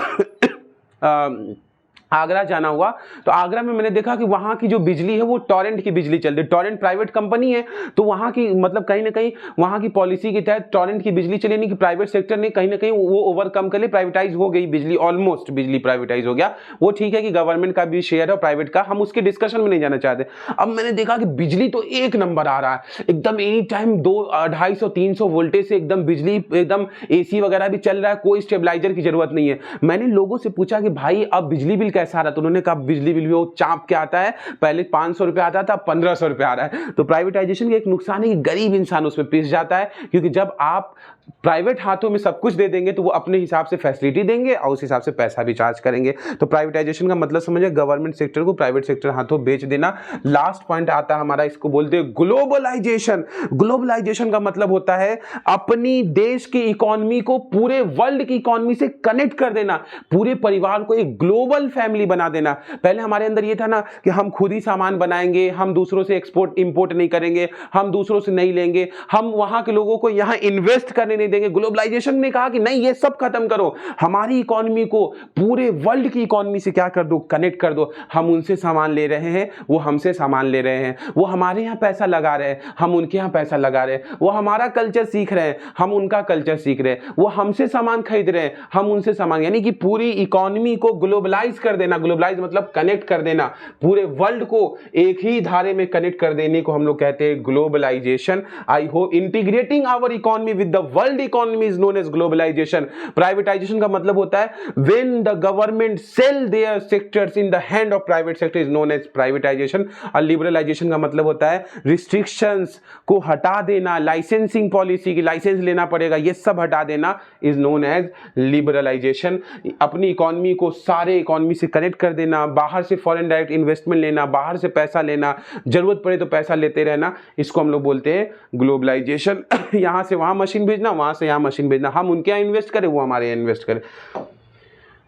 आगरा जाना हुआ तो आगरा में मैंने देखा कि वहाँ की जो बिजली है वो टॉरेंट की बिजली चल रही है। टॉरेंट प्राइवेट कंपनी है, तो वहाँ की मतलब कहीं ना कहीं वहाँ की पॉलिसी के तहत टॉरेंट की बिजली चली, नहीं कि प्राइवेट सेक्टर ने कहीं ना कहीं वो ओवरकम कर लिए, प्राइवेटाइज हो गई बिजली, ऑलमोस्ट बिजली प्राइवेटाइज हो गया। वो ठीक है कि गवर्नमेंट का भी शेयर है और प्राइवेट का, हम उसके डिस्कशन में नहीं जाना चाहते। अब मैंने देखा कि बिजली तो एक नंबर आ रहा है एकदम, एनी टाइम 200-250-300 वोल्टेज से एकदम बिजली, एकदम एसी वगैरह भी चल रहा है, कोई स्टेबलाइजर की जरूरत नहीं है। मैंने लोगों से पूछा कि भाई अब बिजली बिल कैसा आ रहा है, तो उन्होंने कहा बिजली बिल भी वो चाप के आता है, पहले 500 रुपए आता था, 1500 रुपए आ रहा है। तो प्राइवेटाइजेशन का एक नुकसान है कि गरीब इंसान उसमें पिस जाता है, क्योंकि जब आप प्राइवेट हाथों में सब कुछ दे देंगे तो वो अपने हिसाब से फैसिलिटी देंगे और उस हिसाब से पैसा भी चार्ज करेंगे। तो प्राइवेटाइजेशन का मतलब समझिए गवर्नमेंट सेक्टर को प्राइवेट सेक्टर हाथों बेच देना। लास्ट पॉइंट आता है हमारा, इसको बोलते हैं ग्लोबलाइजेशन। ग्लोबलाइजेशन का मतलब होता है अपनी देश की इकोनॉमी को पूरे वर्ल्ड की इकोनॉमी से कनेक्ट कर देना, पूरे परिवार को एक ग्लोबल फैमिली बना देना। पहले हमारे अंदर ये था ना कि हम खुद ही सामान बनाएंगे, हम दूसरों से एक्सपोर्ट इंपोर्ट नहीं करेंगे, हम दूसरों से नहीं लेंगे, हम वहां के लोगों को यहां इन्वेस्ट करने नहीं देंगे। ग्लोबलाइजेशन ने कहा कि नहीं, ये सब खत्म करो, हमारी इकोनॉमी को पूरे वर्ल्ड की इकोनॉमी से क्या कर दो, कनेक्ट कर दो। हम उनसे सामान ले रहे हैं, वो हमसे सामान ले रहे हैं, वो हमारे यहां पैसा लगा रहे हैं, हम उनके यहां पैसा लगा रहे हैं, वो हमारा कल्चर सीख रहे हैं, हम उनका कल्चर सीख रहे हैं, वो हमसे सामान खरीद रहे हैं, हम उनसे सामान, यानी कि पूरी इकोनॉमी को ग्लोबलाइज कर देना। ग्लोबलाइज मतलब कनेक्ट कर देना, पूरे वर्ल्ड को एक ही धारे में कनेक्ट कर देने को हम लोग कहते हैं globalisation. I hope integrating our economy with the world economy is known as globalisation. Privatisation का मतलब होता है when the government sell their sectors in the hand of private sector is known as privatisation. और liberalisation का मतलब होता है restrictions को हटा देना, लाइसेंसिंग पॉलिसी की लाइसेंस लेना पड़ेगा, ये सब हटा देना इज नोन एज लिबरलाइजेशन। अपनी इकोनॉमी को सारे इकोनॉमी से कनेक्ट कर देना, बाहर से फॉरेन डायरेक्ट इन्वेस्टमेंट लेना, बाहर से पैसा लेना, जरूरत पड़े तो पैसा लेते रहना, इसको हम लोग बोलते हैं ग्लोबलाइजेशन। यहां से वहां मशीन भेजना, वहां से यहां मशीन भेजना, हम उनके यहां इन्वेस्ट करें, वो हमारे यहां इन्वेस्ट करें।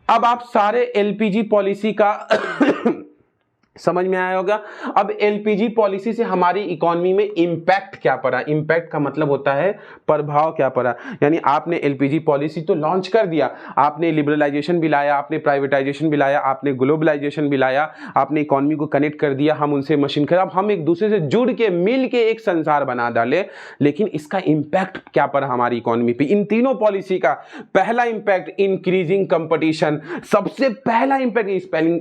अब आप सारे एलपीजी पॉलिसी का समझ में आया होगा। अब एलपीजी पॉलिसी से हमारी इकोनॉमी में इंपैक्ट क्या पड़ा, इंपैक्ट का मतलब होता है प्रभाव क्या पड़ा। यानी आपने एलपीजी पॉलिसी तो लॉन्च कर दिया, आपने लिबरलाइजेशन भी लाया, आपने प्राइवेटाइजेशन भी लाया, आपने ग्लोबलाइजेशन भी लाया, आपने इकोनॉमी को कनेक्ट कर दिया, हम उनसे मशीन खरीद, अब हम एक दूसरे से जुड़ के मिल के एक संसार बना डाले। लेकिन इसका इंपैक्ट क्या पड़ा हमारी इकोनॉमी पे? इन तीनों पॉलिसी का पहला इंपैक्ट इंक्रीजिंग कंपटीशन। सबसे पहला इंपैक्ट, स्पेलिंग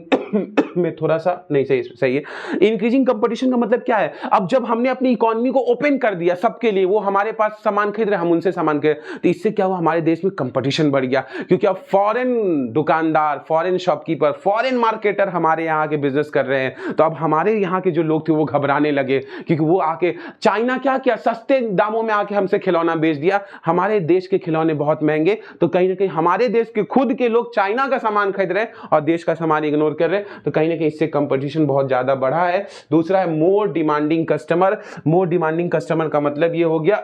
में थोड़ा सा नहीं सही है। इंक्रीजिंग कंपटीशन का मतलब क्या है? अब जब हमने अपनी इकोनॉमी को ओपन कर दिया सबके लिए, वो हमारे पास सामान खरीद रहे, हम उनसे सामान खरीद, तो इससे क्या हुआ, हमारे देश में कंपटीशन बढ़ गया। क्योंकि अब फॉरेन दुकानदार, फॉरेन शॉपकीपर, फॉरेन मार्केटर हमारे यहाँ के बिजनेस कर रहे हैं। तो अब हमारे यहाँ के जो लोग थे वो घबराने लगे, क्योंकि वो आके चाइना क्या किया, सस्ते दामों में आके हमसे खिलौना बेच दिया। हमारे देश के खिलौने बहुत महंगे, तो कहीं ना कहीं हमारे देश के खुद के लोग चाइना का सामान खरीद रहे हैं और देश का सामान इग्नोर कर रहे हैं। तो कहीं ना कहीं इससे कंपटीशन बहुत ज्यादा बढ़ा है। दूसरा है more demanding customer. More demanding customer का मतलब ये हो गया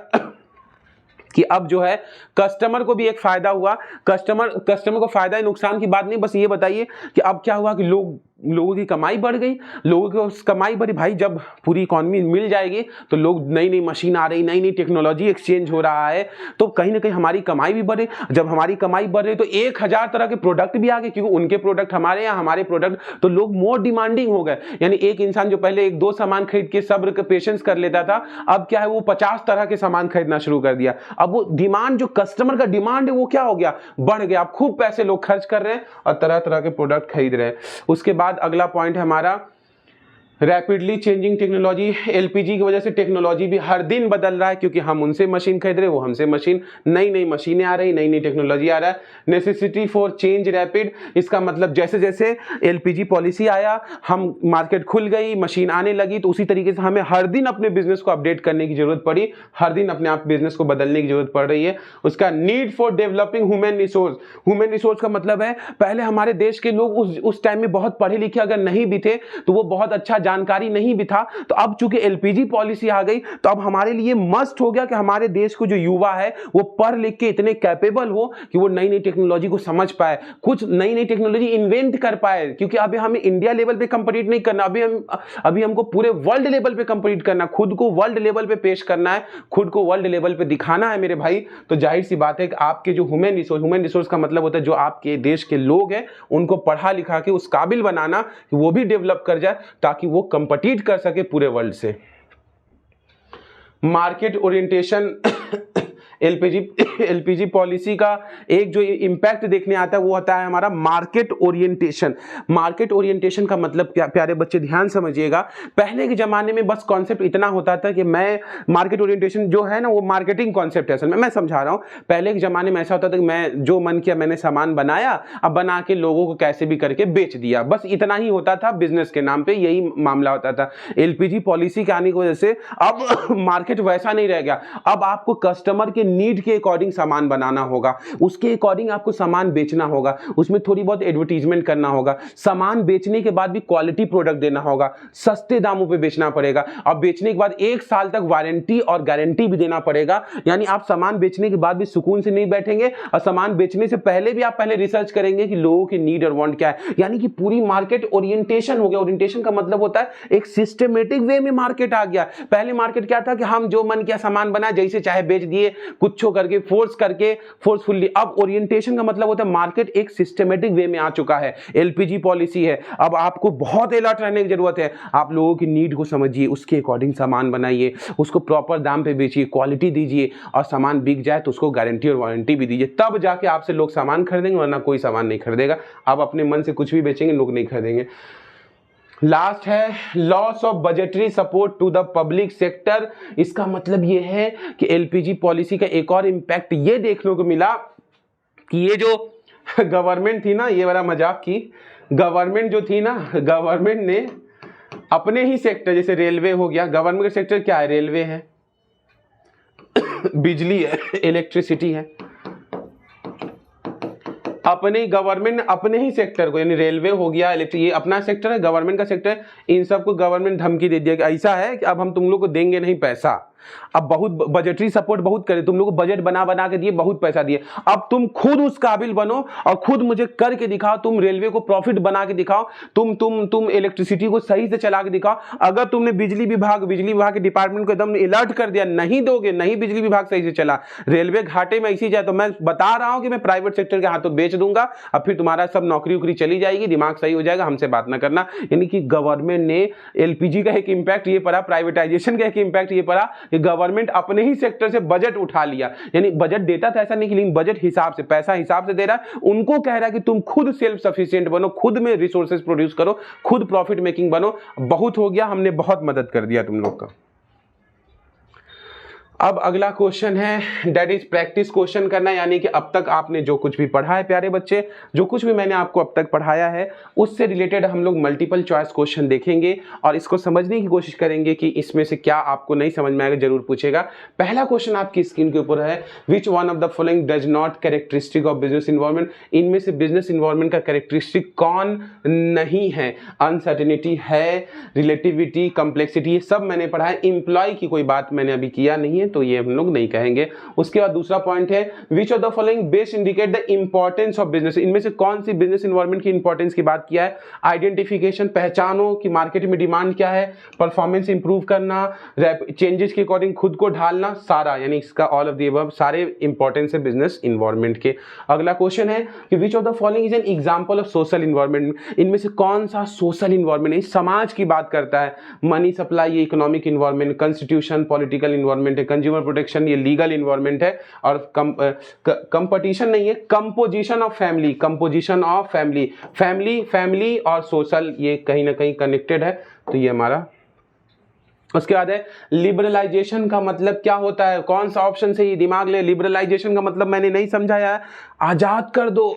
कि अब जो है कस्टमर को भी एक फायदा हुआ। कस्टमर को फायदा है, नुकसान की बात नहीं, बस ये बताइए कि अब क्या हुआ कि लोगों की कमाई बढ़ गई, लोगों की कमाई बढ़ी। भाई जब पूरी इकोनॉमी मिल जाएगी तो लोग, नई नई मशीन आ रही, नई नई टेक्नोलॉजी एक्सचेंज हो रहा है, तो कहीं ना कहीं हमारी कमाई भी बढ़े। जब हमारी कमाई बढ़ रही तो 1000 तरह के प्रोडक्ट भी आ गए, क्योंकि उनके प्रोडक्ट हमारे यहाँ, हमारे प्रोडक्ट, तो लोग मोर डिमांडिंग हो गए। यानी एक इंसान जो पहले 1-2 सामान खरीद के सब्र के पेशेंस कर लेता था, अब क्या है वो 50 तरह के सामान खरीदना शुरू कर दिया। अब वो डिमांड, जो कस्टमर का डिमांड है वो क्या हो गया, बढ़ गया। अब खूब पैसे लोग खर्च कर रहे हैं और तरह तरह के प्रोडक्ट खरीद रहे हैं। उसके बाद अगला पॉइंट है हमारा रैपिडली चेंजिंग टेक्नोलॉजी। एलपीजी की वजह से टेक्नोलॉजी भी हर दिन बदल रहा है, क्योंकि हम उनसे मशीन खरीद रहे, वो हमसे मशीन, नई नई मशीनें आ रही, नई नई टेक्नोलॉजी आ रहा है। नेसेसिटी फॉर चेंज रैपिड, इसका मतलब जैसे जैसे एलपीजी पॉलिसी आया, हम मार्केट खुल गई, मशीन आने लगी, तो उसी तरीके से हमें हर दिन अपने बिजनेस को अपडेट करने की जरूरत पड़ी, हर दिन अपने आप बिजनेस को बदलने की जरूरत पड़ रही है। उसका need for developing human resource. Human resource का मतलब है पहले हमारे देश के लोग उस टाइम में बहुत पढ़े लिखे अगर नहीं भी थे तो वो बहुत अच्छा जानकारी नहीं भी था, तो अब चूंकि एलपीजी पॉलिसी आ गई तो अब हमारे लिए मस्ट हो गया कि हमारे देश को जो युवा है वो पढ़ लिख के इतने कैपेबल हो कि वो नई नई टेक्नोलॉजी को समझ पाए, कुछ नई नई टेक्नोलॉजी इन्वेंट कर पाए। क्योंकि अभी हमें इंडिया लेवल पे कंपीट नहीं करना, अभी हमको पूरे वर्ल्ड लेवल पे कंपीट करना, खुद को वर्ल्ड लेवल पे पेश करना है, खुद को वर्ल्ड लेवल पे दिखाना है मेरे भाई। तो जाहिर सी बात है कि आपके जो ह्यूमन रिसोर्स का मतलब होता है जो आपके देश के लोग हैं उनको पढ़ा लिखा के उस काबिल बनाना कि वो भी डेवलप कर जाए ताकि वो कंपीट कर सके पूरे वर्ल्ड से। मार्केट ओरिएंटेशन एलपीजी पॉलिसी का एक जो इंपैक्ट देखने आता है वो होता है हमारा मार्केट ओरिएंटेशन। मार्केट ओरिएंटेशन का मतलब क्या प्यारे बच्चे ध्यान समझिएगा, पहले के जमाने में बस कॉन्सेप्ट इतना होता था कि मैं मार्केट ओरिएंटेशन जो है ना वो मार्केटिंग कॉन्सेप्ट है असल में, मैं समझा रहा हूं। पहले के जमाने में ऐसा होता था कि मैं जो मन किया मैंने सामान बनाया, अब बना के लोगों को कैसे भी करके बेच दिया, बस इतना ही होता था, बिजनेस के नाम पे यही मामला होता था। एलपीजी पॉलिसी के आने की वजह से अब मार्केट वैसा नहीं रह गया, अब आपको कस्टमर के नीड के अकॉर्डिंग सामान बनाना होगा, उसके अकॉर्डिंग आपको सामान बेचना होगा, उसमें थोड़ी बहुत एडवर्टीजमेंट करना होगा, सामान बेचने के बाद भी क्वालिटी प्रोडक्ट देना होगा, सस्ते दामों पे बेचना पड़ेगा, और बेचने के बाद 1 साल तक वारंटी और गारंटी भी देना पड़ेगा। यानी आप सामान बेचने के बाद भी सुकून से नहीं बैठेंगे, और सामान बेचने से पहले भी आप पहले रिसर्च करेंगे कि लोगों की नीड और वांट क्या है। यानी कि पूरी मार्केट ओरिएंटेशन हो गया। ओरिएंटेशन का मतलब होता है एक सिस्टमेटिक वे में मार्केट आ गया। पहले मार्केट क्या था कि हम जो मन किया सामान बना जैसे चाहे बेच दिए, कुछ करके फोर्सफुली। अब ओरिएंटेशन का मतलब होता है मार्केट एक सिस्टमेटिक वे में आ चुका है। एलपीजी पॉलिसी है, अब आपको बहुत अलर्ट रहने की जरूरत है। आप लोगों की नीड को समझिए, उसके अकॉर्डिंग सामान बनाइए, उसको प्रॉपर दाम पे बेचिए, क्वालिटी दीजिए, और सामान बिक जाए तो उसको गारंटी और वारंटी भी दीजिए, तब जाके आपसे लोग सामान खरीदेंगे, वरना कोई सामान नहीं खरीदेगा। आप अपने मन से कुछ भी बेचेंगे, लोग नहीं खरीदेंगे। लास्ट है loss of budgetary support to the public sector. इसका मतलब यह है कि एलपीजी पॉलिसी का एक और इंपैक्ट ये देखने को मिला कि ये जो गवर्नमेंट थी ना, ये वाला मजाक की गवर्नमेंट जो थी ना, गवर्नमेंट ने अपने ही सेक्टर, जैसे रेलवे हो गया, गवर्नमेंट का सेक्टर क्या है, रेलवे है, बिजली है, इलेक्ट्रिसिटी है, अपने गवर्नमेंट अपने ही सेक्टर को, यानी रेलवे हो गया, इलेक्ट्रिक, ये अपना सेक्टर है, गवर्नमेंट का सेक्टर है, इन सबको गवर्नमेंट धमकी दे दिया कि ऐसा है कि अब हम तुम लोग को देंगे नहीं पैसा। अब बहुत बजटरी सपोर्ट बहुत करे, तुम लोग को बजट बना बना के दिए, बहुत पैसा दिए, अब तुम खुद उस काबिल बनो और खुद मुझे करके दिखाओ, तुम रेलवे को प्रॉफिट बना के दिखाओ, तुम इलेक्ट्रिसिटी को सही से चला के दिखाओ। अगर तुमने बिजली विभाग के डिपार्टमेंट को एकदम अलर्ट कर दिया, नहीं दोगे, नहीं बिजली विभाग सही से चला, रेलवे घाटे में ऐसी जाए, तो मैं बता रहा हूं कि मैं प्राइवेट सेक्टर के हाथों बेच दूंगा, अब फिर तुम्हारा सब नौकरी उकरी चली जाएगी, दिमाग सही हो जाएगा, हमसे बात ना करना। यानी कि गवर्नमेंट ने एलपीजी का एक इंपैक्ट ये पड़ा, प्राइवेटाइजेशन का एक इंपैक्ट ये पड़ा कि गवर्नमेंट अपने ही सेक्टर से बजट उठा लिया। यानी बजट देता था ऐसा नहीं, लेकिन बजट हिसाब से, पैसा हिसाब से दे रहा है, उनको कह रहा है कि तुम खुद सेल्फ सफिशिएंट बनो, खुद में रिसोर्सेज प्रोड्यूस करो, खुद प्रॉफिट मेकिंग बनो। बहुत हो गया, हमने बहुत मदद कर दिया तुम लोग का। अब अगला क्वेश्चन है, दैट इज प्रैक्टिस क्वेश्चन करना, यानी कि अब तक आपने जो कुछ भी पढ़ा है प्यारे बच्चे, जो कुछ भी मैंने आपको अब तक पढ़ाया है उससे रिलेटेड हम लोग मल्टीपल चॉइस क्वेश्चन देखेंगे और इसको समझने की कोशिश करेंगे कि इसमें से क्या आपको नहीं समझ में आएगा, जरूर पूछेगा। पहला क्वेश्चन आपकी स्क्रीन के ऊपर है, which one of the following does not characteristic of business environment. इनमें से बिजनेस इन्वायरमेंट का कैरेक्टरिस्टिक कौन नहीं है? अनसर्टेनिटी है, रिलेटिविटी, कॉम्प्लेक्सिटी, ये सब मैंने पढ़ा है। एम्प्लॉय की कोई बात मैंने अभी किया नहीं है, तो ये हम लोग नहीं कहेंगे। उसके बाद दूसरा पॉइंट है, which of the following best indicate the importance of business. इनमें से कौन सी बिजनेस इन्वायरमेंट की इंपॉर्टेंस की बात किया है? आइडेंटिफिकेशन, पहचानो कि मार्केट में डिमांड क्या है, परफॉर्मेंस इंप्रूव करना, चेंजेस के अकॉर्डिंग खुद को ढालना, सारा, यानी इसका ऑल ऑफ द अबव सारे इंपॉर्टेंस है बिजनेस इन्वायरमेंट के। अगला क्वेश्चन है कि which of the following is an example of social environment. इनमें से कौन सा सोशल इन्वायरमेंट है, समाज की बात करता है? मनी सप्लाई, ये economic environment, constitution political environment है, कंज्यूमर प्रोटेक्शन ये लीगल इन्वायरमेंट है, और कंपटीशन नहीं है, composition of family, composition of family, family और सोशल ये कहीं ना कहीं कनेक्टेड है, तो ये हमारा। उसके बाद है लिबरलाइजेशन का मतलब क्या होता है? कौन सा ऑप्शन से ये दिमाग ले? लिबरलाइजेशन का मतलब मैंने नहीं समझाया है, आजाद कर दो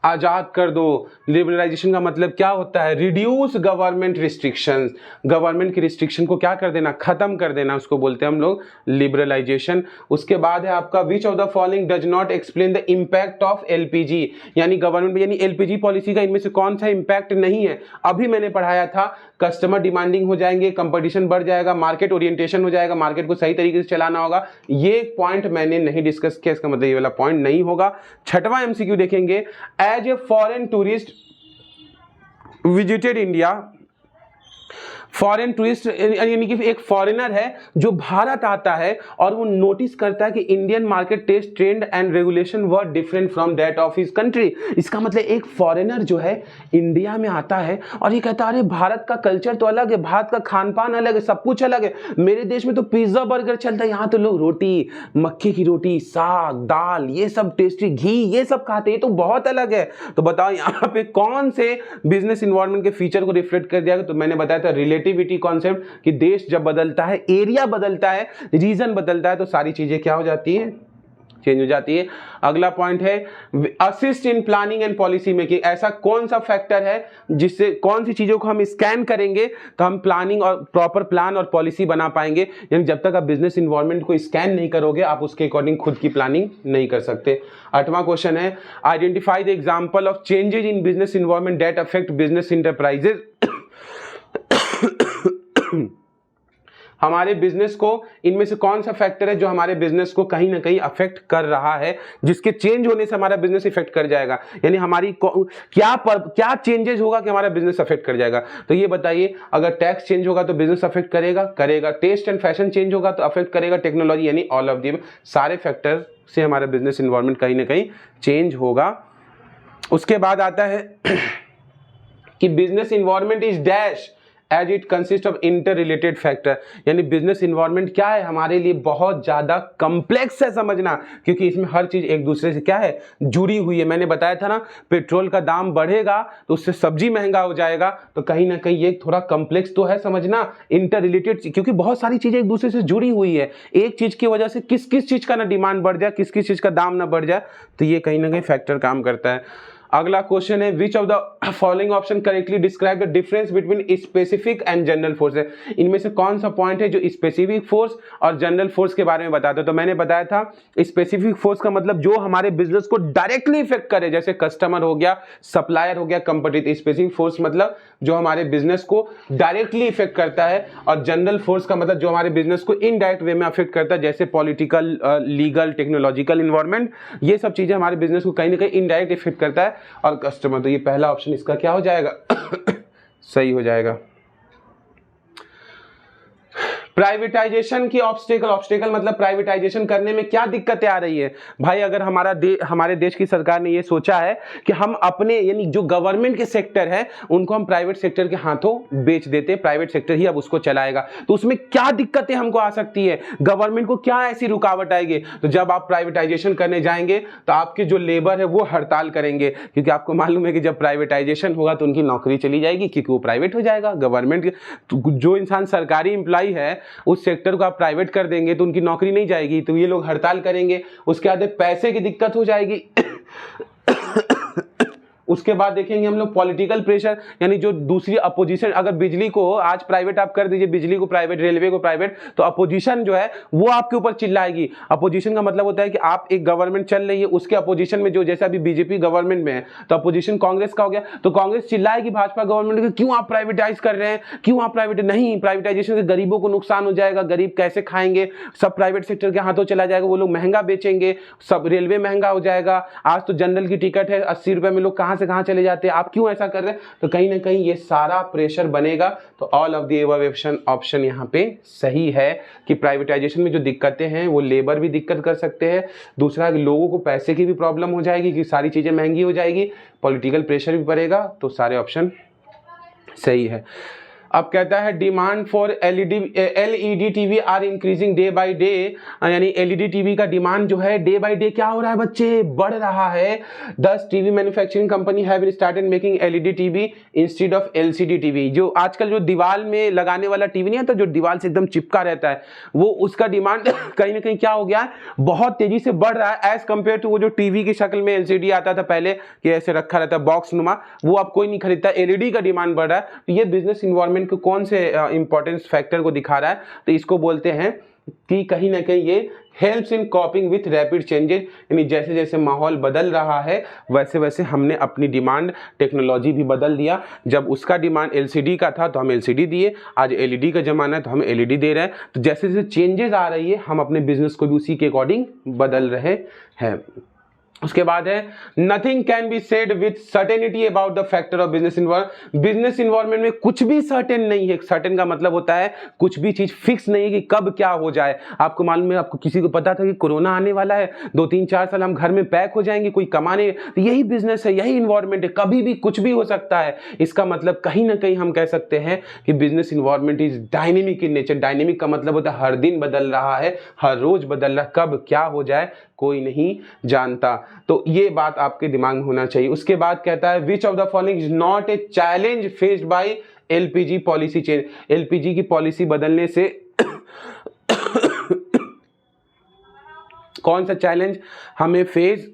आजाद कर दो। लिबरलाइजेशन का मतलब क्या होता है? रिड्यूस गवर्नमेंट रिस्ट्रिक्शंस, गवर्नमेंट की रिस्ट्रिक्शन को क्या कर देना? खत्म कर देना, उसको बोलते हैं हम लोग लिबरलाइजेशन। उसके बाद है आपका which of the following does not explain the impact of LPG, यानी गवर्नमेंट यानी एलपीजी पॉलिसी का इनमें से कौन सा इंपैक्ट नहीं है? अभी मैंने पढ़ाया था, कस्टमर डिमांडिंग हो जाएंगे, कंपटीशन बढ़ जाएगा, मार्केट ओरिएंटेशन हो जाएगा, मार्केट को सही तरीके से चलाना होगा। ये पॉइंट मैंने नहीं डिस्कस किया, इसका मतलब ये वाला पॉइंट नहीं होगा। छठवां एमसीक्यू देखेंगे, as a foreign tourist visited India, foreign tourist यानी कि एक फॉरेनर है जो भारत आता है और वो नोटिस करता है कि Indian market taste trend and regulation were different from that of his country. इसका मतलब एक फॉरेनर जो है इंडिया में आता है और ये कहता है अरे भारत का कल्चर तो अलग है, भारत का खान पान अलग है, सब कुछ अलग है, मेरे देश में तो पिज्जा बर्गर चलता है, यहाँ तो लोग रोटी, मक्के की रोटी, साग, दाल, ये सब टेस्टी, घी, ये सब खाते हैं, तो बहुत अलग है। तो बताओ यहाँ पे कौन से बिजनेस इन्वायरमेंट के फीचर को रिफ्लेक्ट कर दिया? तो मैंने बताया था रिलेटिविटी कॉन्सेप्ट, कि देश जब बदलता है, एरिया बदलता है, रीजन बदलता है, तो सारी चीजें क्या हो जाती है? चेंज हो जाती है। अगला पॉइंट है assist in planning and policy making. ऐसा कौन सा फैक्टर है जिससे, कौन सी चीजों को हम स्कैन करेंगे तो हम प्लानिंग और प्रॉपर प्लान और पॉलिसी बना पाएंगे? यानी जब तक आप बिजनेस इन्वायरमेंट को स्कैन नहीं करोगे, आप उसके अकॉर्डिंग खुद की प्लानिंग नहीं कर सकते। 8वां क्वेश्चन है identify the example of changes in business environment that affect business enterprises. हमारे बिजनेस को, इनमें से कौन सा फैक्टर है जो हमारे बिजनेस को कहीं ना कहीं अफेक्ट कर रहा है, जिसके चेंज होने से हमारा बिजनेस इफेक्ट कर जाएगा? यानी हमारी क्या चेंजेस होगा कि हमारा बिजनेस अफेक्ट कर जाएगा? तो ये बताइए, अगर टैक्स चेंज होगा तो बिजनेस अफेक्ट करेगा, टेस्ट एंड फैशन चेंज होगा तो अफेक्ट करेगा, टेक्नोलॉजी, यानी ऑल ऑफ दी सारे फैक्टर से हमारा बिजनेस इन्वायरमेंट कहीं ना कहीं चेंज होगा। उसके बाद आता है कि business environment is dash as it consist of inter related factor. यानी बिजनेस इन्वायरमेंट क्या है? हमारे लिए बहुत ज्यादा कॉम्प्लेक्स है समझना, क्योंकि इसमें हर चीज एक दूसरे से क्या है? जुड़ी हुई है। मैंने बताया था ना, पेट्रोल का दाम बढ़ेगा तो उससे सब्जी महंगा हो जाएगा, तो कहीं ना कहीं ये थोड़ा कॉम्प्लेक्स तो है समझना, इंटर रिलेटेड, क्योंकि बहुत सारी चीजें एक दूसरे से जुड़ी हुई है। एक चीज की वजह से किस किस चीज का ना डिमांड बढ़ जाए, किस किस चीज का दाम ना बढ़ जाए, तो ये कहीं ना कहीं फैक्टर काम करता है। अगला क्वेश्चन है which of the following option correctly describe the difference between specific and general force. इनमें से कौन सा पॉइंट है जो स्पेसिफिक फोर्स और जनरल फोर्स के बारे में बताता है? तो मैंने बताया था स्पेसिफिक फोर्स का मतलब जो हमारे बिजनेस को डायरेक्टली इफेक्ट करे, जैसे कस्टमर हो गया, सप्लायर हो गया, कंपटीटर। स्पेसिफिक फोर्स मतलब जो हमारे बिजनेस को डायरेक्टली इफेक्ट करता है, और जनरल फोर्स का मतलब जो हमारे बिजनेस को इनडायरेक्ट वे में अफेक्ट करता है, जैसे पॉलिटिकल, लीगल, टेक्नोलॉजिकल इन्वायरमेंट, ये सब चीजें हमारे बिजनेस को कहीं ना कहीं इनडायरेक्ट इफेक्ट करता है। और कस्टमर, तो ये पहला ऑप्शन इसका क्या हो जाएगा? सही हो जाएगा। प्राइवेटाइजेशन की ऑब्स्टेकल मतलब प्राइवेटाइजेशन करने में क्या दिक्कतें आ रही है? भाई अगर हमारे देश की सरकार ने ये सोचा है कि हम अपने, यानी जो गवर्नमेंट के सेक्टर है उनको हम प्राइवेट सेक्टर के हाथों बेच देते, प्राइवेट सेक्टर ही अब उसको चलाएगा, तो उसमें क्या दिक्कतें हमको आ सकती है? गवर्नमेंट को क्या ऐसी रुकावट आएगी? तो जब आप प्राइवेटाइजेशन करने जाएंगे तो आपके जो लेबर है वो हड़ताल करेंगे, क्योंकि आपको मालूम है कि जब प्राइवेटाइजेशन होगा तो उनकी नौकरी चली जाएगी, क्योंकि वो प्राइवेट हो जाएगा। गवर्नमेंट जो इंसान सरकारी एम्प्लॉय है उस सेक्टर को आप प्राइवेट कर देंगे तो उनकी नौकरी नहीं जाएगी, तो ये लोग हड़ताल करेंगे, उसके बाद पैसे की दिक्कत हो जाएगी। उसके बाद देखेंगे हम लोग पॉलिटिकल प्रेशर, यानी जो दूसरी अपोजिशन, अगर बिजली को आज प्राइवेट आप कर दीजिए, बिजली को प्राइवेट, रेलवे को प्राइवेट, तो अपोजिशन जो है वो आपके ऊपर चिल्लाएगी। अपोजिशन का मतलब होता है कि आप एक गवर्नमेंट चल रही है, उसके अपोजिशन में जो, जैसे अभी बीजेपी गवर्नमेंट में है तो अपोजिशन कांग्रेस का हो गया, तो कांग्रेस चिल्लाएगी भाजपा गवर्नमेंट को, क्यों आप प्राइवेटाइज कर रहे हैं, क्यों आप प्राइवेट नहीं, प्राइवेटाइजेशन से गरीबों को नुकसान हो जाएगा, गरीब कैसे खाएंगे, सब प्राइवेट सेक्टर के हाथों चला जाएगा, वो लोग महंगा बेचेंगे, सब रेलवे महंगा हो जाएगा, आज तो जनरल की टिकट है 80 रुपए में, लोग कहां से कहां चले जाते हैं, आप क्यों ऐसा कर रहे हैं? तो कहीं ना कहीं ये सारा प्रेशर बनेगा। तो all of the above option यहाँ पे सही है कि प्राइवेटाइजेशन में जो दिक्कतें हैं वो लेबर भी दिक्कत कर सकते हैं, दूसरा लोगों को पैसे की भी प्रॉब्लम हो जाएगी कि सारी चीजें महंगी हो जाएगी, पॉलिटिकल प्रेशर भी पड़ेगा, तो सारे ऑप्शन सही है। अब कहता है demand for LED TV are increasing day by day, यानी एलईडी टीवी का डिमांड जो है डे बाय डे क्या हो रहा है बच्चे, बढ़ रहा है। 10 TV manufacturing company have started making LED TV instead of LCD TV. जो आजकल जो दीवार में लगाने वाला टीवी नहीं आता, जो दीवार से एकदम चिपका रहता है, वो उसका डिमांड कहीं ना कहीं क्या हो गया है, बहुत तेजी से बढ़ रहा है एज कंपेयर टू वो जो टीवी की शक्ल में एलसीडी आता था पहले कि ऐसे रखा रहता है बॉक्स नुमा, वो अब कोई नहीं खरीदता, एलईडी का डिमांड बढ़ रहा है। तो ये बिजनेस इन्वायरमेंट को कौन से इंपॉर्टेंस फैक्टर को दिखा रहा है, तो इसको बोलते हैं कि कहीं ना कहीं ये helps in कॉपिंग with rapid changes, यानी जैसे जैसे माहौल बदल रहा है वैसे वैसे हमने अपनी डिमांड टेक्नोलॉजी भी बदल दिया। जब उसका डिमांड एलसीडी का था तो हम एलसीडी दिए, आज एलईडी का जमाना है तो हम एलईडी दे रहे हैं। तो जैसे जैसे चेंजेस आ रही है हम अपने बिजनेस को भी उसी के अकॉर्डिंग बदल रहे हैं। उसके बाद है nothing can be said with certainty about the factor of business environment. Business environment में कुछ भी सर्टेन नहीं है। सर्टेन का मतलब होता है कुछ भी चीज फिक्स नहीं है कि कब क्या हो जाए। आपको मालूम है, आपको किसी को पता था कि कोरोना आने वाला है, 2-3-4 साल हम घर में पैक हो जाएंगे, कोई कमाने, तो यही बिजनेस है, यही इन्वायरमेंट है, कभी भी कुछ भी हो सकता है। इसका मतलब कहीं ना कहीं हम कह सकते हैं कि business environment is dynamic in nature. Dynamic का मतलब होता है हर दिन बदल रहा है, हर रोज बदल रहा है, कब क्या हो जाए कोई नहीं जानता। तो ये बात आपके दिमाग में होना चाहिए। उसके बाद कहता है which of the following is not a challenge faced by LPG policy change. LPG की पॉलिसी बदलने से कौन सा चैलेंज हमें फेस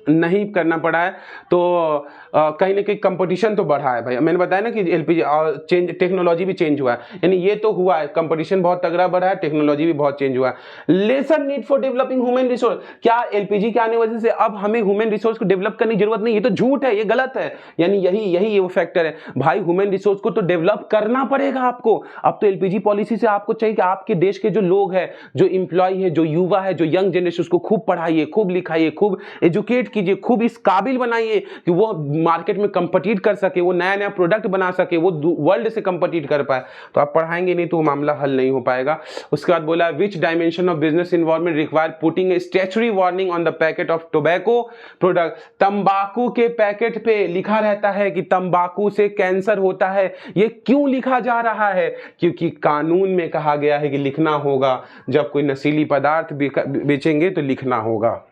नहीं करना पड़ा है, तो कहीं ना कहीं कंपटीशन तो बढ़ा है भाई। मैंने बताया ना कि एलपीजी और चेंज, टेक्नोलॉजी भी चेंज हुआ है, यानी ये तो हुआ है, कंपटीशन बहुत तगड़ा बढ़ा है, टेक्नोलॉजी भी बहुत चेंज हुआ है। Lesser need for developing human resource. क्या एलपीजी के आने वजह से अब हमें ह्यूमन रिसोर्स को डेवलप करने की जरूरत नहीं? ये तो झूठ है, ये गलत है, यानी यही वो फैक्टर है भाई। ह्यूमन रिसोर्स को तो डेवलप करना पड़ेगा आपको। अब तो एलपीजी पॉलिसी से आपको चाहिए कि आपके देश के जो लोग हैं, जो इंप्लॉय है, जो युवा है, जो यंग जनरेशन, उसको खूब पढ़ाइए, खूब लिखाइए, खूब एजुकेट कीजिए, खूब इस काबिल बनाइए कि वो मार्केट में कंपीट कर सके, वो नया नया प्रोडक्ट बना सके, वो वर्ल्ड से कंपीट कर पाए। तो आप पढ़ाएंगे नहीं तो मामला हल नहीं हो पाएगा। उसके बाद बोला which dimension of business environment require putting a statutory warning on the packet of tobacco product. तंबाकू के पैकेट पे लिखा रहता है कि तंबाकू से कैंसर होता है। ये क्यों लिखा जा रहा है? क्योंकि कानून में कहा गया है कि लिखना होगा, जब कोई नशीली पदार्थ बेचेंगे तो लिखना होगा।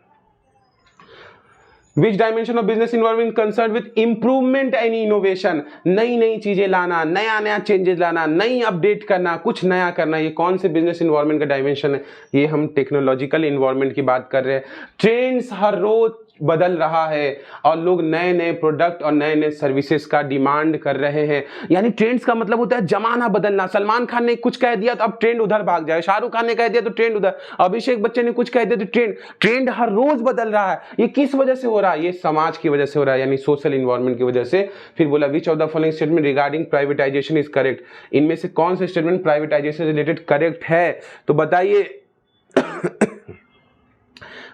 Which dimension of business environment concerned with improvement and innovation? नई नई चीजें लाना, नया नया चेंजेस लाना, नई अपडेट करना, कुछ नया करना, ये कौन से बिजनेस इन्वायरमेंट का डायमेंशन है? ये हम टेक्नोलॉजिकल इन्वायरमेंट की बात कर रहे हैं। ट्रेंड्स हर रोज बदल रहा है और लोग नए नए प्रोडक्ट और नए नए सर्विसेज का डिमांड कर रहे हैं। यानी ट्रेंड्स का मतलब होता है जमाना बदलना। सलमान खान ने कुछ कह दिया तो अब ट्रेंड उधर भाग जाए, शाहरुख खान ने कह दिया तो ट्रेंड उधर, अभिषेक बच्चन ने कुछ कह दिया तो ट्रेंड हर रोज बदल रहा है। ये किस वजह से हो रहा है? ये समाज की वजह से हो रहा है, यानी सोशल इन्वायरमेंट की वजह से। फिर बोला which of the following statement regarding privatisation is correct. इनमें से कौन सा स्टेटमेंट प्राइवेटाइजेशन रिलेटेड करेक्ट है? तो बताइए।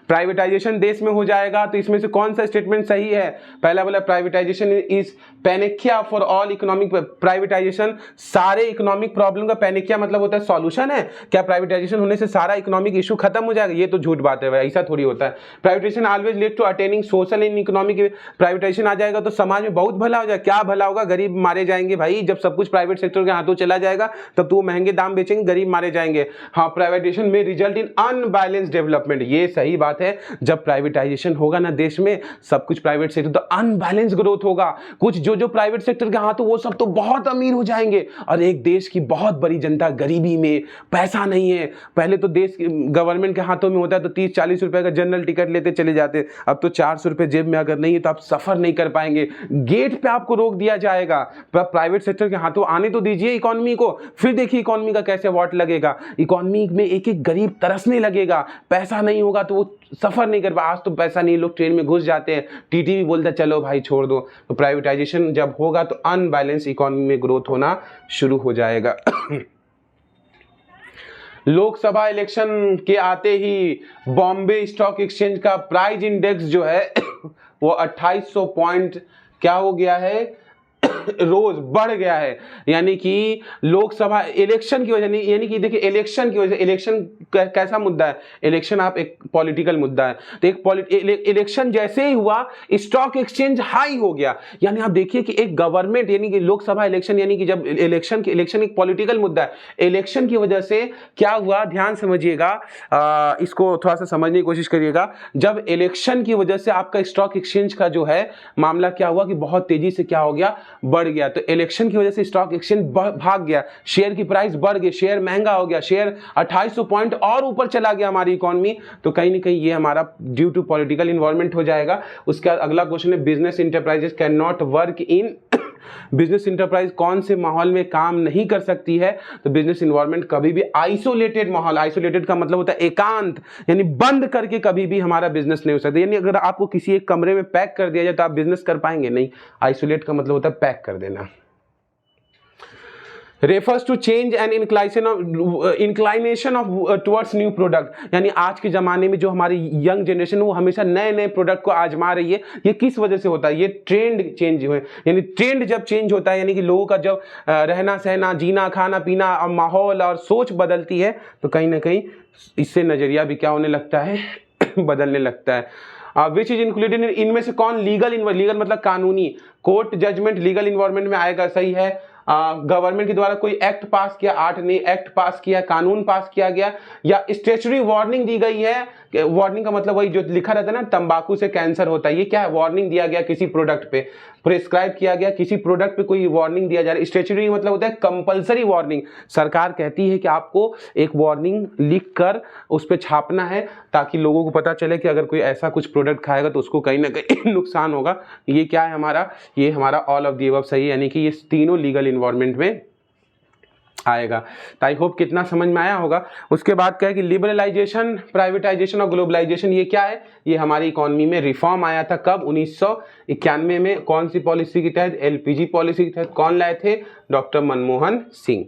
प्राइवेटाइजेशन देश में हो जाएगा तो इसमें से कौन सा स्टेटमेंट सही है? पहला बोला privatisation is panacea for all economic. Privatisation सारे इकोनॉमिक प्रॉब्लम का, पैनिकिया मतलब होता है सॉल्यूशन है। क्या प्राइवेटाइजेशन होने से सारा इकोनॉमिक इशू खत्म हो जाएगा? ये तो झूठ बात है भाई, ऐसा थोड़ी होता है। Privatisation always lead to attaining social and economic. Privatisation आ जाएगा तो समाज में बहुत भला हो जाएगा। क्या भला होगा? गरीब मारे जाएंगे भाई। जब सब कुछ प्राइवेट सेक्टर के हाथों चला जाएगा तब तो महंगे दाम बेचेंगे, गरीब मारे जाएंगे। हाँ, प्राइवेटाइजेशन में रिजल्ट इन अनबैलेंस डेवलपमेंट। ये सही बात है। जब प्राइवेटाइजेशन होगा ना देश में, सब कुछ प्राइवेट सेक्टर, तो अनबैलेंस ग्रोथ होगा। कुछ जो प्राइवेट सेक्टर के हाथों, वो सब तो बहुत अमीर हो जाएंगे और एक देश की बहुत बड़ी जनता गरीबी में, पैसा नहीं है। पहले तो देश गवर्नमेंट के हाथों में होता है तो 30-40 रुपए का जनरल टिकट लेते चले जाते, अब तो 400 रुपए जेब में अगर नहीं है तो आप सफर नहीं कर पाएंगे। गेट पे आपको रोक दिया जाएगा। प्राइवेट सेक्टर के हाथों आने तो दीजिए इकोनॉमी को, फिर देखिए इकोनॉमी का कैसे वॉट लगेगा। इकोनॉमी में एक एक गरीब तरसने लगेगा। पैसा नहीं होगा तो वो सफर नहीं कर पा। आज तो पैसा नहीं, लोग ट्रेन में घुस जाते हैं, टीटी भी बोलता है चलो भाई छोड़ दो। तो प्राइवेटाइजेशन जब होगा तो अनबैलेंस इकोनॉमी में ग्रोथ होना शुरू हो जाएगा। लोकसभा इलेक्शन के आते ही बॉम्बे स्टॉक एक्सचेंज का प्राइस इंडेक्स जो है वो 2800 पॉइंट क्या हो गया है रोज बढ़ गया है, यानी कि लोकसभा इलेक्शन की वजह, यानी कि देखिए इलेक्शन की वजह, इलेक्शन कैसा मुद्दा है, इलेक्शन आप एक पॉलिटिकल मुद्दा है, तो एक इलेक्शन जैसे ही हुआ स्टॉक एक्सचेंज हाई हो गया। यानी आप देखिए कि एक गवर्नमेंट, यानी कि लोकसभा इलेक्शन, यानी कि जब इलेक्शन एक पॉलिटिकल मुद्दा है, इलेक्शन की वजह से क्या हुआ, ध्यान समझिएगा, इसको थोड़ा सा समझने की कोशिश करिएगा। जब इलेक्शन की वजह से आपका स्टॉक एक्सचेंज का जो है मामला क्या हुआ कि बहुत तेजी से क्या हो गया, बढ़ गया। तो इलेक्शन की वजह से स्टॉक एक्सचेंज भाग गया, शेयर की प्राइस बढ़ गई, शेयर महंगा हो गया, शेयर 2800 पॉइंट और ऊपर चला गया हमारी इकोनॉमी। तो कहीं ना कहीं ये हमारा ड्यू टू पॉलिटिकल इन्वायरमेंट हो जाएगा। उसके बाद अगला क्वेश्चन है, business enterprises can not work in, business enterprise कौन से माहौल में काम नहीं कर सकती है, तो बिजनेस इन्वायरमेंट कभी भी आइसोलेटेड माहौल, आइसोलेटेड का मतलब होता है एकांत, यानी बंद करके कभी भी हमारा बिजनेस नहीं हो सकता। यानी अगर आपको किसी एक कमरे में पैक कर दिया जाए तो आप बिजनेस कर पाएंगे नहीं, आइसोलेट का मतलब होता है पैक कर देना। Refers to change and inclination of towards new product, यानी आज के जमाने में जो हमारी यंग जनरेशन वो हमेशा नए नए प्रोडक्ट को आजमा रही है। ये किस वजह से होता है, ये ट्रेंड चेंज हुए, यानी ट्रेंड जब चेंज होता है, यानी कि लोगों का जब रहना सहना, जीना खाना पीना और माहौल और सोच बदलती है, तो कहीं ना कहीं इससे नजरिया भी क्या होने लगता है बदलने लगता है। विच इज इंक्लूडेड, इनमें से कौन लीगल मतलब कानूनी, कोर्ट जजमेंट लीगल इन्वायरमेंट में आएगा, सही है। गवर्नमेंट के द्वारा कोई एक्ट पास किया, 8 ने एक्ट पास किया, कानून पास किया गया, या स्टेचुटरी वार्निंग दी गई है। वार्निंग का मतलब वही जो लिखा रहता है ना, तंबाकू से कैंसर होता है, ये क्या है, वार्निंग दिया गया किसी प्रोडक्ट पे, प्रिस्क्राइब किया गया किसी प्रोडक्ट पे कोई वार्निंग दिया जा रहा है। स्टेचुटरी मतलब होता है कंपलसरी वार्निंग, सरकार कहती है कि आपको एक वार्निंग लिख कर उस पर छापना है ताकि लोगों को पता चले कि अगर कोई ऐसा कुछ प्रोडक्ट खाएगा तो उसको कहीं ना कहीं नुकसान होगा। ये क्या है हमारा, ये हमारा ऑल ऑफ द अबव सही है, यानी कि ये तीनों लीगल इन्वायरमेंट में आएगा। तो आई होप कितना समझ में आया होगा। उसके बाद क्या है कि लिबरलाइजेशन, प्राइवेटाइजेशन और ग्लोबलाइजेशन, ये क्या है, ये हमारी इकोनॉमी में रिफॉर्म आया था कब, 1991 में। कौन सी पॉलिसी के तहत, एलपीजी पॉलिसी के तहत। कौन लाए थे, डॉक्टर मनमोहन सिंह।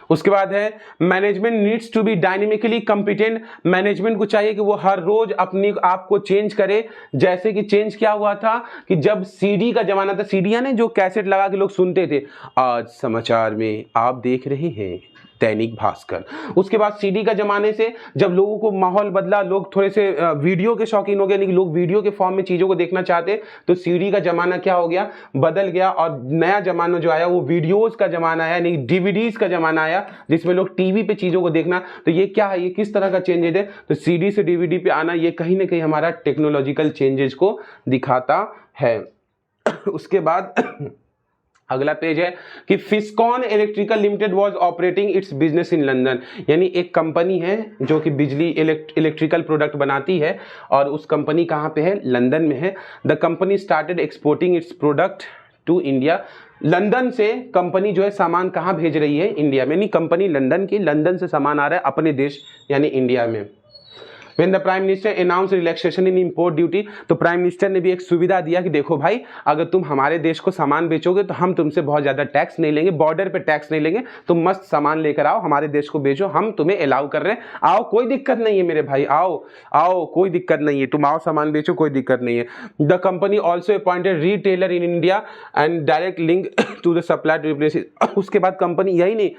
उसके बाद है management needs to be dynamically competent, management को चाहिए कि वो हर रोज अपनी आप को चेंज करे। जैसे कि चेंज क्या हुआ था कि जब सीडी का जमाना था, सीडी यानी जो कैसेट लगा के लोग सुनते थे, आज समाचार में आप देख रहे हैं दैनिक भास्कर। उसके बाद सीडी का जमाने से जब लोगों को माहौल बदला, लोग थोड़े से वीडियो के शौकीन हो गए, यानी कि लोग वीडियो के फॉर्म में चीजों को देखना चाहते, तो सीडी का जमाना क्या हो गया, बदल गया। और नया जमाना जो आया वो वीडियोस का जमाना आया, यानी डीवीडीज का जमाना आया, जिसमें लोग टीवी पे चीजों को देखना। तो ये क्या है, ये किस तरह का चेंजेज है, तो सीडी से डीवीडी पे आना, ये कहीं ना कहीं हमारा टेक्नोलॉजिकल चेंजेस को दिखाता है। उसके बाद अगला पेज है कि Fiscon electrical limited was operating its business in London, यानी एक कंपनी है जो कि बिजली इलेक्ट्रिकल प्रोडक्ट बनाती है, और उस कंपनी कहाँ पे है, लंदन में है। The company started exporting its product to India, London से कंपनी जो है सामान कहाँ भेज रही है, इंडिया में, यानी कंपनी लंदन की, लंदन से सामान आ रहा है अपने देश यानी इंडिया में। When the prime minister announce relaxation in import duty, तो प्राइम मिनिस्टर ने भी एक सुविधा दिया कि देखो भाई, अगर तुम हमारे देश को सामान बेचोगे तो हम तुमसे बहुत ज़्यादा टैक्स नहीं लेंगे, बॉर्डर पे टैक्स नहीं लेंगे, तुम मस्त सामान लेकर आओ, हमारे देश को बेचो, हम तुम्हें अलाउ कर रहे हैं, आओ कोई दिक्कत नहीं है मेरे भाई, आओ आओ कोई दिक्कत नहीं है, तुम आओ सामान बेचो, कोई दिक्कत नहीं है। The company also appointed retailer in India and direct link to the supply to replace. उसके बाद कंपनी यही नहीं,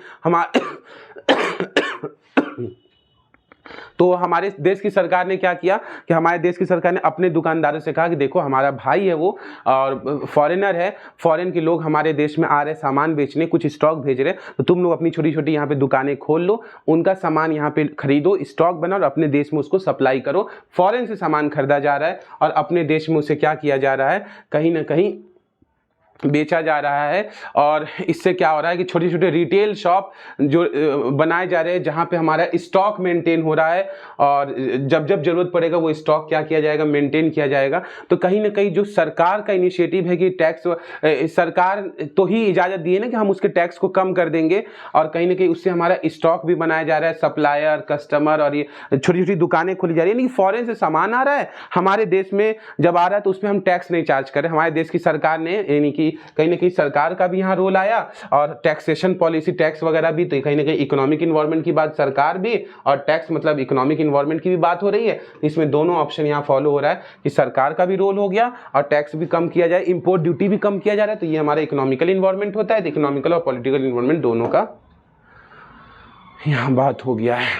तो हमारे देश की सरकार ने क्या किया कि हमारे देश की सरकार ने अपने दुकानदारों से कहा कि देखो हमारा भाई है वो, और फॉरेनर है, फॉरेन के लोग हमारे देश में आ रहे सामान बेचने, कुछ स्टॉक भेज रहे, तो तुम लोग अपनी छोटी छोटी यहाँ पे दुकानें खोल लो, उनका सामान यहाँ पे खरीदो, स्टॉक बनाओ और अपने देश में उसको सप्लाई करो। फॉरेन से सामान खरीदा जा रहा है और अपने देश में उसे क्या किया जा रहा है, कहीं ना कहीं बेचा जा रहा है। और इससे क्या हो रहा है कि छोटे छोटे रिटेल शॉप जो बनाए जा रहे हैं, जहाँ पे हमारा स्टॉक मेंटेन हो रहा है, और जब जब जरूरत पड़ेगा वो स्टॉक क्या किया जाएगा, मेंटेन किया जाएगा। तो कहीं ना कहीं जो सरकार का इनिशिएटिव है कि टैक्स, सरकार तो ही इजाज़त दी है ना कि हम उसके टैक्स को कम कर देंगे, और कहीं ना कहीं उससे हमारा स्टॉक भी बनाया जा रहा है, सप्लायर, कस्टमर, और ये छोटी छोटी दुकानें खुली जा रही है। यानी कि फॉरेन से सामान आ रहा है, हमारे देश में जब आ रहा है तो उसमें हम टैक्स नहीं चार्ज कर रहे। हमारे देश की सरकार ने यानी कि कि कहीं ना कहीं सरकार का भी यहाँ रोल आया, और टैक्सेशन पॉलिसी, टैक्स वगैरह भी, तो कहीं ना कहीं इकोनॉमिक इन्वायरमेंट की बात सरकार भी, और टैक्स मतलब इकोनॉमिक इन्वायरमेंट की भी बात हो रही है। इसमें दोनों ऑप्शन यहाँ फॉलो हो रहा है कि सरकार का भी रोल हो गया और टैक्स भी कम किया जाए, इंपोर्ट ड्यूटी भी कम किया जा रहा है, तो ये हमारा इकोनॉमिकल इन्वायरमेंट होता है। इकोनॉमिकल और पॉलिटिकल इन्वायरमेंट दोनों का यहाँ बात हो गया है।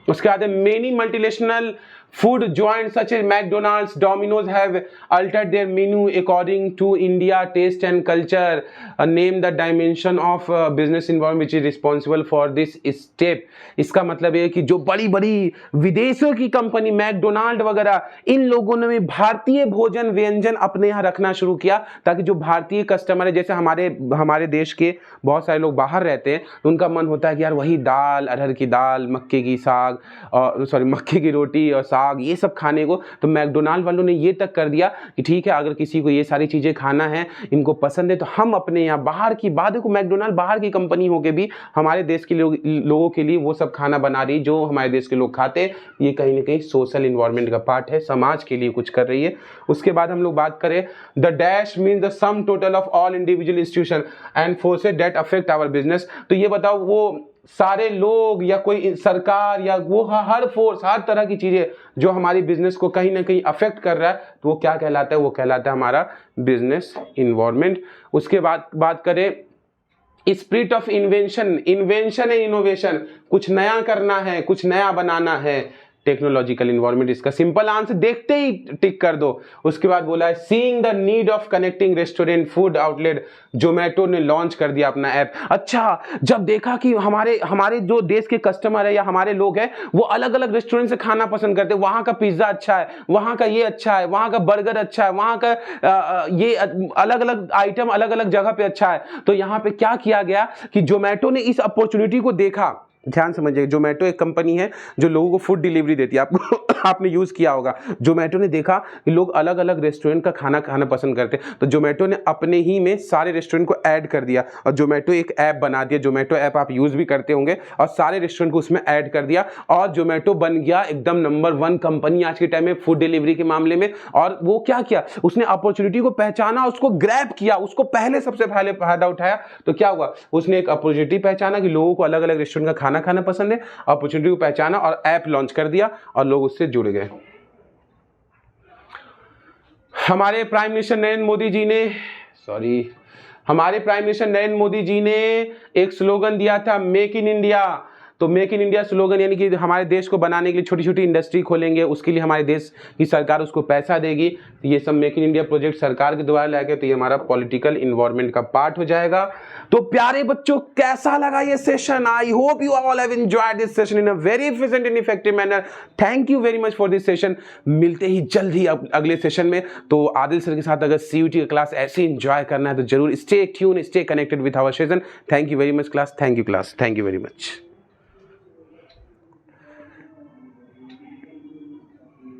उसके बाद many multinational food giants such as McDonald's, Domino's have altered their menu according to India taste and culture. Name the dimension of business environment which is responsible for this step. इसका मतलब है कि जो बड़ी बड़ी विदेशों की कंपनी मैकडोनाल्ड वगैरह, इन लोगों ने भी भारतीय भोजन व्यंजन अपने यहाँ रखना शुरू किया, ताकि जो भारतीय कस्टमर है, जैसे हमारे देश के बहुत सारे लोग बाहर रहते हैं, उनका मन होता है कि यार वही दाल, अरहर की दाल, मक्के की साग और मक्के की रोटी और साग, ये सब खाने को, तो मैकडोनाल्ड वालों ने ये तक कर दिया कि ठीक है, अगर किसी को ये सारी चीजें खाना है, इनको पसंद है, तो हम अपने यहाँ बाहर की बात, देखो मैकडोनाल्ड बाहर की कंपनी होके भी हमारे देश के लोगों के लिए वो सब खाना बना रही जो हमारे देश के लोग खाते हैं। ये कहीं ना कहीं सोशल इन्वायरमेंट का पार्ट है, समाज के लिए कुछ कर रही है। उसके बाद हम लोग बात करें, the dash mean the sum total of all individual institution and forces that affect our business. तो ये बताओ, वो सारे लोग या कोई सरकार या वो हर फोर्स, हर तरह की चीजें जो हमारी बिजनेस को कहीं ना कहीं अफेक्ट कर रहा है, तो वो क्या कहलाता है? वो कहलाता है हमारा बिजनेस इन्वायरमेंट। उसके बाद बात करें spirit of invention, invention and innovation, कुछ नया करना है, कुछ नया बनाना है, टेक्नोलॉजिकल इन्वायरमेंट। इसका सिंपल आंसर देखते ही टिक कर दो। उसके बाद बोला है seeing the need of connecting restaurant food outlet, Zomato ने लॉन्च कर दिया अपना ऐप। अच्छा, जब देखा कि हमारे जो देश के कस्टमर है या हमारे लोग हैं, वो अलग अलग रेस्टोरेंट से खाना पसंद करते हैं, वहां का पिज्जा अच्छा है, वहां का ये अच्छा है, वहां का बर्गर अच्छा है, वहां का ये अलग अलग आइटम अलग अलग जगह पे अच्छा है, तो यहां पे क्या किया गया कि जोमेटो ने इस अपॉर्चुनिटी को देखा। ध्यान समझिए, जोमेटो एक कंपनी है जो लोगों को फूड डिलीवरी देती है, आपने यूज किया होगा। जोमेटो ने देखा कि लोग अलग अलग रेस्टोरेंट का खाना खाना पसंद करते हैं, तो जोमेटो ने अपने ही में सारे रेस्टोरेंट को ऐड कर दिया और जोमेटो एक ऐप बना दिया। जोमेटो ऐप आप यूज भी करते होंगे, और सारे रेस्टोरेंट को उसमें ऐड कर दिया, और जोमेटो बन गया एकदम नंबर 1 कंपनी आज के टाइम में फूड डिलीवरी के मामले में। और वो क्या किया, उसने अपॉर्चुनिटी को पहचाना, उसको ग्रैब किया, उसको पहले सबसे पहले फायदा उठाया। तो क्या हुआ, उसने एक अपॉर्चुनिटी पहचाना कि लोगों को अलग अलग रेस्टोरेंट का खाना पसंद है, अपॉर्चुनिटी को पहचाना और ऐप लॉन्च कर दिया और लोग उससे जुड़ गए। हमारे प्राइम मिनिस्टर नरेंद्र मोदी जी ने एक स्लोगन दिया था, मेक इन इंडिया। तो मेक इन इंडिया स्लोगन यानी कि हमारे देश को बनाने के लिए छोटी छोटी इंडस्ट्री खोलेंगे, उसके लिए हमारे देश की सरकार उसको पैसा देगी। तो ये सब मेक इन इंडिया प्रोजेक्ट सरकार के द्वारा लाया गया, तो ये हमारा पॉलिटिकल इन्वायरमेंट का पार्ट हो जाएगा। तो प्यारे बच्चों, कैसा लगा ये session? I hope you all have enjoyed this session in a very efficient and effective manner. Thank you very much for this session. मिलते ही जल्द ही अगले सेशन में। तो आदिल सर के साथ अगर सीयूटी का क्लास ऐसे एंजॉय करना है तो जरूर stay tune, stay connected with our session. Thank you very much class, thank you class, thank you very much.